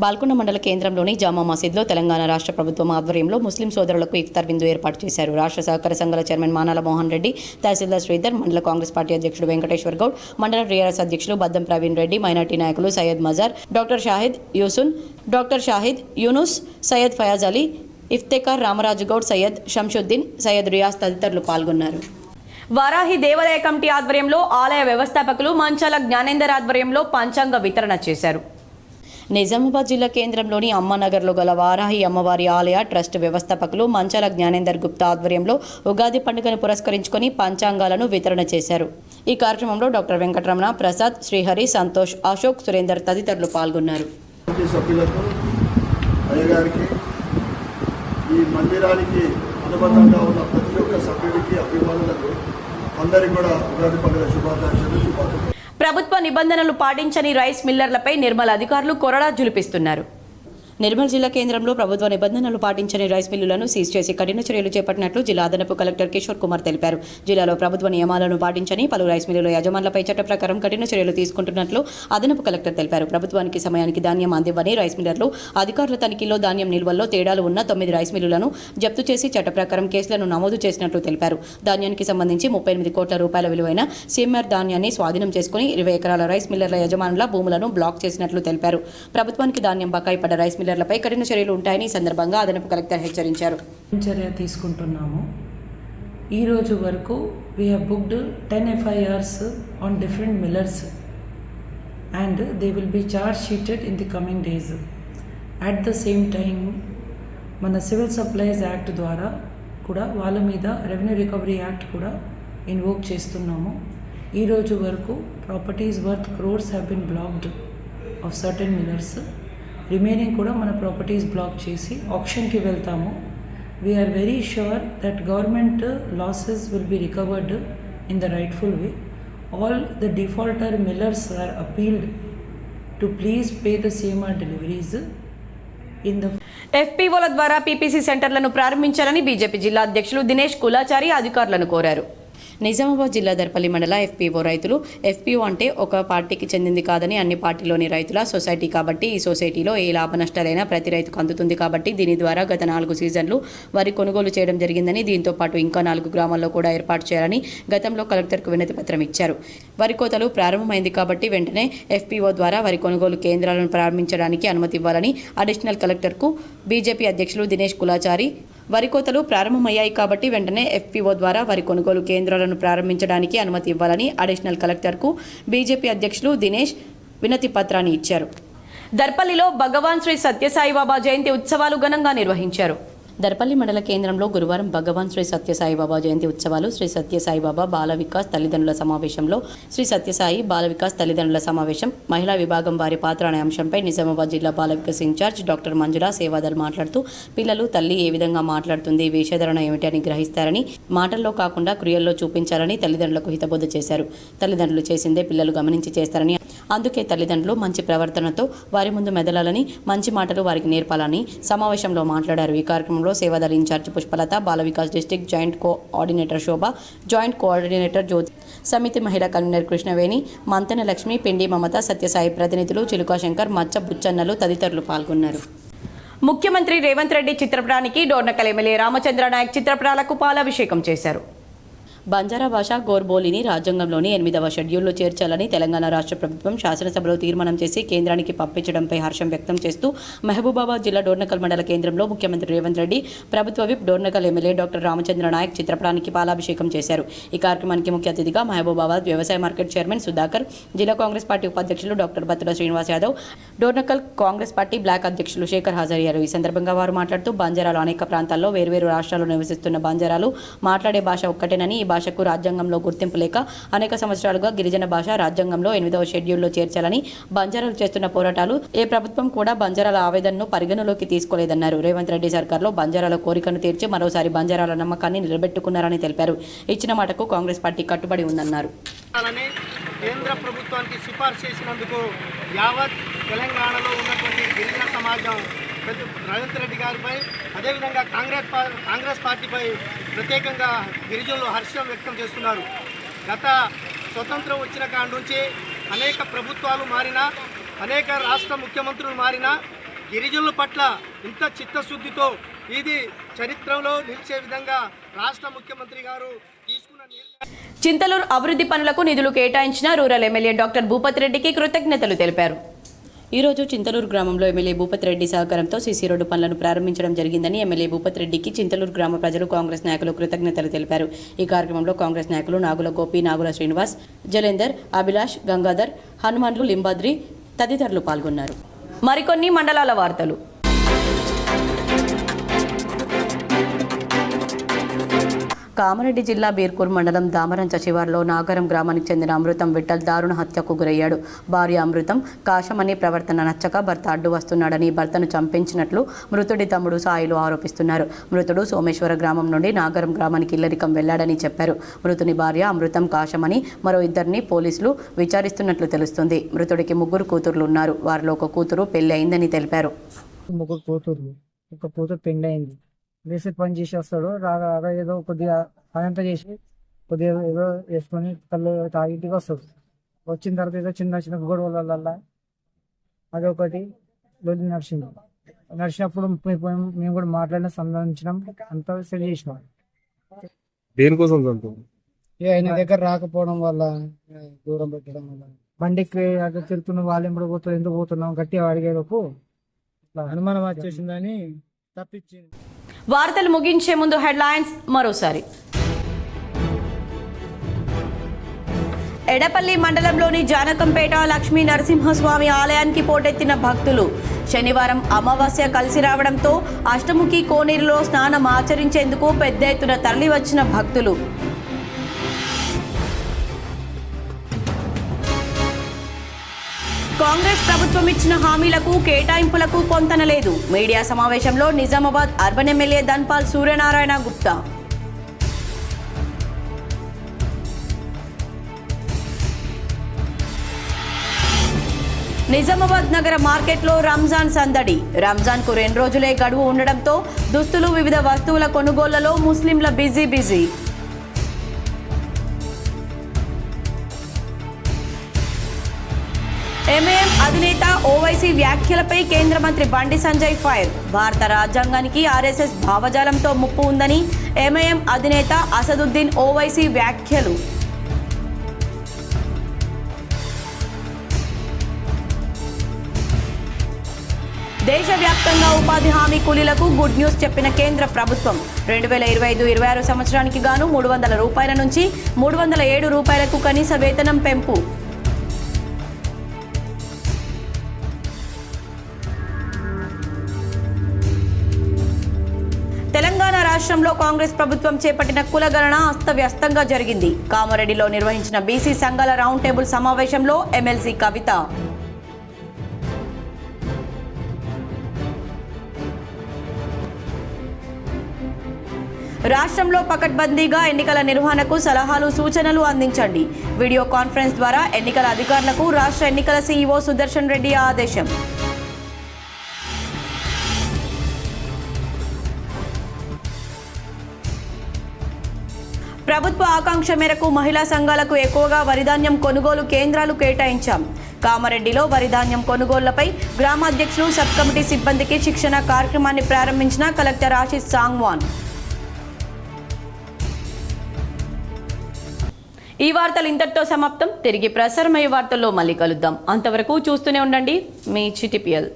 బాల్కొండ మండల కేంద్రంలోని జామా మసీద్లో తెలంగాణ రాష్ట్ర ప్రభుత్వం ఆధ్వర్యంలో ముస్లిం సోదరులకు ఇఫ్తార్ విందు ఏర్పాటు చేశారు. రాష్ట్ర సహకార సంఘాల చైర్మన్ మానాల మోహన్ రెడ్డి, తహసీల్దార్ శ్రీధర్, మండల కాంగ్రెస్ పార్టీ అధ్యక్షుడు వెంకటేశ్వర్ గౌడ్, మండల టీఆర్ఎస్ అధ్యక్షులు బద్దం ప్రవీణ్ రెడ్డి, మైనార్టీ నాయకులు సయ్యద్ మజార్, డాక్టర్ షాహిద్ యూనుస్, సయ్యద్ ఫయాజ్ అలీ, ఇఫ్తేకార్, రామరాజు గౌడ్, సయ్యద్ షంషుద్దీన్, సయ్యద్ రియాజ్ తదితరులు పాల్గొన్నారు. వారాహి దేవాలయ కమిటీ ఆధ్వర్యంలో ఆలయ వ్యవస్థాపకులు మంచాల జ్ఞానేందర్ ఆధ్వర్యంలో పంచాంగ వితరణ చేశారు. నిజామాబాద్ జిల్లా కేంద్రంలోని అమ్మానగర్లో గల వారాహి అమ్మవారి ఆలయ ట్రస్ట్ వ్యవస్థాపకులు మంచాల జ్ఞానేందర్ గుప్తా ఆధ్వర్యంలో ఉగాది పండుగను పురస్కరించుకొని పంచాంగాలను వితరణ చేశారు. ఈ కార్యక్రమంలో డాక్టర్ వెంకటరమణ, ప్రసాద్, శ్రీహరి, సంతోష్, అశోక్, సురేందర్ తదితరులు పాల్గొన్నారు. ఈ మందిరానికి అనుబంధంగా ఉన్న ప్రతి ఒక్క సభ్యుడికి, అభిమానులకు అందరికీ కూడా ఉగాది పండుగ శుభాకాంక్షలు. ప్రభుత్వ నిబంధనలు పాటించని రైస్ మిల్లర్లపై నిర్మల్ అధికారులు కొరడా జులిపిస్తున్నారు. నిర్మల్ జిల్లా కేంద్రంలో ప్రభుత్వ నిబంధనలు పాటించని రైస్ మిల్లులను సీజ్ చేసి కఠిన చర్యలు చేపట్టినట్లు జిల్లా అదనపు కలెక్టర్ కిషోర్ కుమార్ తెలిపారు. జిల్లాలో ప్రభుత్వ నియమాలను పాటించని పలు రైస్ మిల్లుల యజమానులపై చట్ట ప్రకారం కఠిన చర్యలు తీసుకుంటున్నట్లు అదనపు కలెక్టర్ తెలిపారు. ప్రభుత్వానికి సమయానికి ధాన్యం అందివ్వని రైస్ మిల్లర్లు అధికారుల తనిఖీలో ధాన్యం నిల్వల్లో తేడాలు ఉన్న 9 రైస్ మిల్లులను జప్తు చేసి చట్ట ప్రకారం కేసులను నమోదు చేసినట్లు తెలిపారు. ధాన్యానికి సంబంధించి 38 కోట్ల రూపాయల విలువైన సీఎంఆర్ ధాన్యాన్ని స్వాధీనం చేసుకుని 20 ఎకరాల రైస్ మిల్లర్ల యజమానుల భూములను బ్లాక్ చేసినట్లు తెలిపారు. ప్రభుత్వానికి ధాన్యం బకాయి పడ్డ రైస్ మిల్లర్లపై కఠిన చర్యలు ఉంటాయని ఈ సందర్భంగా అదనపు కలెక్టర్ హెచ్చరించారు. చర్య తీసుకుంటున్నాము. ఈ రోజు వరకు we have booked 10 FIRs on different millers and they will be charge sheeted in the coming days. At the same time మన సివిల్ సప్లైస్ యాక్ట్ ద్వారా కూడా వాళ్ళ మీద రెవెన్యూ రికవరీ యాక్ట్ కూడా ఇన్వోక్ చేస్తున్నాము. ఈ రోజు వరకు properties worth crores have been blocked of certain millers. Remaining కూడా మన ప్రాపర్టీస్ బ్లాక్ చేసి ఆక్షన్కి వెళ్తాము. We're very sure that government losses will be recovered in the rightful way. All the defaulter millers are appealed to please pay the CMR deliveries in the FPOల ద్వారా PPC సెంటర్లను ప్రారంభించాలని BJP జిల్లా అధ్యక్షులు దినేష్ కులాచారి అధికారులను కోరారు. నిజామాబాద్ జిల్లా దర్పల్లి మండల ఎఫ్పీఓ రైతులు ఎఫ్పీఓ అంటే ఒక పార్టీకి చెందింది కాదని అన్ని పార్టీలోని రైతుల సొసైటీ కాబట్టి ఈ సొసైటీలో ఏ లాభ నష్టాలైనా ప్రతి రైతుకు అందుతుంది కాబట్టి దీని ద్వారా గత 4 సీజన్లు వరి కొనుగోలు చేయడం జరిగిందని దీంతో పాటు ఇంకా 4 గ్రామాల్లో కూడా ఏర్పాటు చేయాలని గతంలో కలెక్టర్కు వినతి పత్రం ఇచ్చారు. వరి కోతలు ప్రారంభమైంది కాబట్టి వెంటనే ఎఫ్పీఓ ద్వారా వరి కొనుగోలు కేంద్రాలను ప్రారంభించడానికి అనుమతి ఇవ్వాలని అడిషనల్ కలెక్టర్కు బీజేపీ అధ్యక్షులు దినేష్ కులాచారి వరి కోతలు ప్రారంభమయ్యాయి కాబట్టి వెంటనే ఎఫ్పీఓ ద్వారా వరి కొనుగోలు కేంద్రాలను ప్రారంభించడానికి అనుమతి ఇవ్వాలని అడిషనల్ కలెక్టర్కు బీజేపీ అధ్యక్షులు దినేష్ వినతి పత్రాన్ని ఇచ్చారు. దర్పల్లిలో భగవాన్ శ్రీ సత్యసాయిబాబా జయంతి ఉత్సవాలు ఘనంగా నిర్వహించారు. దర్పల్లి మండల కేంద్రంలో గురువారం భగవాన్ శ్రీ సత్యసాయిబాబా జయంతి ఉత్సవాలు శ్రీ సత్యసాయిబాబా బాల వికాస్ తల్లిదండ్రుల సమావేశంలో శ్రీ సత్యసాయి బాల వికాస్ తల్లిదండ్రుల సమావేశం మహిళా విభాగం వారి పాత్ర అనే అంశంపై నిజామాబాద్ జిల్లా బాల వికాస్ ఇన్ఛార్జ్ డాక్టర్ మంజుల సేవాదల్ మాట్లాడుతూ పిల్లలు తల్లి ఏ విధంగా మాట్లాడుతుంది వేషధరణ ఏమిటి అని గ్రహిస్తారని మాటల్లో కాకుండా క్రియల్లో చూపించాలని తల్లిదండ్రులకు హితబోధ చేశారు. తల్లిదండ్రులు చేసిందే పిల్లలు గమనించి చేస్తారని అందుకే తల్లిదండ్రులు మంచి ప్రవర్తనతో వారి ముందు మెదలాలని మంచి మాటలు వారికి నేర్పాలని సమావేశంలో మాట్లాడారు. ఈ కార్యక్రమంలో సేవాదళ incharge Pushpalatha, Bala Vikas district joint coordinator శోభ, జాయింట్ కోఆర్డినేటర్ జ్యోతి, సమితి మహిళా కన్వీనర్ కృష్ణవేణి, మంతెన లక్ష్మి, పిండి మమత, సత్యసాయి ప్రతినిధులు చిలుకా శంకర్, మచ్చ బుచ్చన్నలు తదితరులు పాల్గొన్నారు. ముఖ్యమంత్రి రేవంత్ రెడ్డి చిత్రపటానికి డోర్నకల్ ఎమ్మెల్యే రామచంద్ర నాయక్ చిత్రపటాలకు పాలాభిషేకం చేశారు. బంజారా భాష గోర్బోలిని రాజ్యాంగంలోని 8వ షెడ్యూల్లో చేర్చాలని తెలంగాణ రాష్ట్ర ప్రభుత్వం శాసనసభలో తీర్మానం చేసి కేంద్రానికి పంపించడంపై హర్షం వ్యక్తం చేస్తూ మహబూబాబాద్ జిల్లా డోర్నకల్ మండల కేంద్రంలో ముఖ్యమంత్రి రేవంత్ రెడ్డి, ప్రభుత్వ whip Dornakal MLA doctor Ramachandra Nayak చిత్రపటానికి పాలాభిషేకం చేశారు. ఈ కార్యక్రమానికి ముఖ్య అతిథిగా మహబూబాబాద్ వ్యవసాయ మార్కెట్ చైర్మన్ సుధాకర్, జిల్లా కాంగ్రెస్ పార్టీ ఉపాధ్యక్షులు doctor Battula Srinivas Yadav, Dornakal Congress party black అధ్యక్షులు శేఖర్ హాజరయ్యారు. ఈ సందర్భంగా వారు మాట్లాడుతూ బంజారాలు అనేక ప్రాంతాల్లో వేర్వేరు రాష్ట్రాల్లో నివసిస్తున్న బంజారాలు మాట్లాడే భాష ఒక్కటేనని, ఈ భాషకు రాజ్యాంగంలో గుర్తింపు లేక అనేక సంవత్సరాలుగా గిరిజన భాష రాజ్యాంగంలో 8వ షెడ్యూల్లో చేర్చాలని బంజారాలు చేస్తున్న పోరాటాలు ఏ ప్రభుత్వం కూడా బంజారాల ఆవేదనను పరిగణలోకి తీసుకోలేదన్నారు. రేవంత్ రెడ్డి సర్కార్లో బంజారాల కోరికను తీర్చి మరోసారి బంజారాల నమ్మకాన్ని నిలబెట్టుకున్నారని తెలిపారు. ఇచ్చిన మాటకు కాంగ్రెస్ పార్టీ కట్టుబడి ఉందన్నారు. కేంద్ర ప్రభుత్వానికి సిఫార్సు చేసినందుకు యావత్ తెలంగాణలో ఉన్నటువంటి గిరిజన సమాజం రేవంత్ రెడ్డి గారిపై అదేవిధంగా కాంగ్రెస్ పార్టీపై ప్రత్యేకంగా గిరిజనులు హర్షం వ్యక్తం చేస్తున్నారు. గత స్వతంత్రం వచ్చిన కాడి నుంచి అనేక ప్రభుత్వాలు మారినా, అనేక రాష్ట్ర ముఖ్యమంత్రులు మారినా గిరిజనుల పట్ల ఇంత చిత్తశుద్ధితో ఇది చరిత్రలో నిలిచే విధంగా రాష్ట్ర ముఖ్యమంత్రి గారు తీసుకున్న చింతలూరు అభివృద్ధి పనులకు నిధులు కేటాయించిన రూరల్ ఎమ్మెల్యే డాక్టర్ భూపతి రెడ్డికి కృతజ్ఞతలు తెలిపారు. ఈరోజు చింతలూరు గ్రామంలో ఎమ్మెల్యే భూపతి రెడ్డి సహకారంతో సీసీ రోడ్డు పనులను ప్రారంభించడం జరిగిందని ఎమ్మెల్యే భూపతి రెడ్డికి చింతలూరు గ్రామ ప్రజలు కాంగ్రెస్ నాయకులు కృతజ్ఞతలు తెలిపారు. ఈ కార్యక్రమంలో కాంగ్రెస్ నాయకులు నాగుల గోపి, నాగుల శ్రీనివాస్, జలేందర్, అభిలాష్, గంగాధర్, హనుమాన్లు, లింబాద్రి తదితరులు పాల్గొన్నారు. మరికొన్ని మండలాల వార్తలు. కామారెడ్డి జిల్లా బీర్కూర్ మండలం దామరంచ శివార్లో నాగరం గ్రామానికి చెందిన అమృతం విఠల్ దారుణ హత్యకు గురయ్యాడు. భార్య అమృతం కాశమని ప్రవర్తన నచ్చక భర్త అడ్డు వస్తున్నాడని భర్తను చంపించినట్లు మృతుడి తమ్ముడు సాయిలు ఆరోపిస్తున్నారు. మృతుడు సోమేశ్వర గ్రామం నుండి నాగరం గ్రామానికి ఇల్లరికం వెళ్లాడని చెప్పారు. మృతుని భార్య అమృతం కాశమని మరో ఇద్దరిని పోలీసులు విచారిస్తున్నట్లు తెలుస్తుంది. మృతుడికి 3 కూతుర్లు ఉన్నారు. వారిలో ఒక కూతురు పెళ్లి అయిందని తెలిపారు. 3 కూతుర్లు, ఒక కూతురు పెళ్లి అయింది. బేసిక్ పని చేసి వస్తాడు, రాగా ఏదో కొద్దిగా పనంతా చేసి కొద్దిగా ఏదో వేసుకొని కళ్ళు తాగింటికి వస్తాడు. వచ్చిన తర్వాత ఏదో చిన్న చిన్న గొడవల వల్ల అదొకటి లొల్లి నడిచినప్పుడు మేము కూడా మాట్లాడిన సంబంధించినాం, అంతా సెట్ చేసినాం. దేనికోసం ఆయన దగ్గర రాకపోవడం వల్ల, దూరం పెట్టడం వల్ల, బండికి అక్కడ తిరుగుతున్న వాళ్ళు ఎప్పుడు పోతారు, ఎందుకు పోతున్నాం గట్టిగా అడిగేలోపు అనుమానం వచ్చేసిందని తప్పించింది. వార్తలు ముగించే ముందు హెడ్లైన్స్ మరోసారి. ఎడపల్లి మండలంలోని జానకంపేట లక్ష్మీ నరసింహస్వామి ఆలయానికి పోటెత్తిన భక్తులు. శనివారం అమావాస్య కలిసి రావడంతో అష్టముఖి కోనేరులో స్నానం ఆచరించేందుకు పెద్ద ఎత్తున తరలివచ్చిన భక్తులు. కాంగ్రెస్ ప్రభుత్వం ఇచ్చిన హామీలకు కేటాయింపులకు పొంతనలేదు. మీడియా సమావేశంలో నిజామాబాద్ అర్బన్ ఎమ్మెల్యే ధన్పాల్ సూర్యనారాయణ గుప్తా. నిజామాబాద్ నగర మార్కెట్లో రంజాన్ సందడి. రంజాన్కు 2 రోజులే గడువు ఉండడంతో దుస్తులు, వివిధ వస్తువుల కొనుగోళ్లలో ముస్లింల బిజీ. ఎంఐఎం అధినేత ఓవైసీ వ్యాఖ్యలపై కేంద్ర మంత్రి బండి సంజయ్ ఫైర్. భారత రాజ్యాంగానికి ఆర్ఎస్ఎస్ భావజాలంతో ముప్పు ఉందని ఎంఐఎం అధినేత అసదుద్దీన్ ఓవైసీ వ్యాఖ్యలు. దేశవ్యాప్తంగా ఉపాధి హామీ కూలీలకు గుడ్ న్యూస్ చెప్పిన కేంద్ర ప్రభుత్వం. 2025-26 సంవత్సరానికి గాను 300 రూపాయల నుంచి 307 రూపాయలకు కనీస వేతనం పెంపు. తెలంగాణ రాష్ట్రంలో కాంగ్రెస్ ప్రభుత్వం చేపట్టిన కులగణన అస్తవ్యస్తంగా జరిగింది. కామారెడ్డిలో నిర్వహించిన బీసీ సంఘాల రౌండ్ టేబుల్ సమావేశంలో ఎమ్మెల్సీ కవిత. రాష్ట్రంలో పకడ్బందీగా ఎన్నికల నిర్వహణకు సలహాలు సూచనలు అందించండి. వీడియో కాన్ఫరెన్స్ ద్వారా ఎన్నికల అధికారులకు రాష్ట్ర ఎన్నికల సీఈఓ సుదర్శన్ రెడ్డి ఆదేశం. ప్రభుత్వ ఆకాంక్ష మేరకు మహిళా సంఘాలకు ఎక్కువగా వరిధాన్యం కొనుగోలు కేంద్రాలు కేటాయించాం. కామారెడ్డిలో వరిధాన్యం కొనుగోళ్లపై గ్రామాధ్యక్షులు సబ్ కమిటీ సిబ్బందికి శిక్షణ కార్యక్రమాన్ని ప్రారంభించిన కలెక్టర్ ఆశిష్ సాంగ్వాన్. ఈ వార్తలు ఇంతటితో సమాప్తం. తిరిగి ప్రసారమయ్యే వార్తల్లో మళ్ళీ కలుద్దాం. అంతవరకు చూస్తూనే ఉండండి మీ చిటిపిఎల్.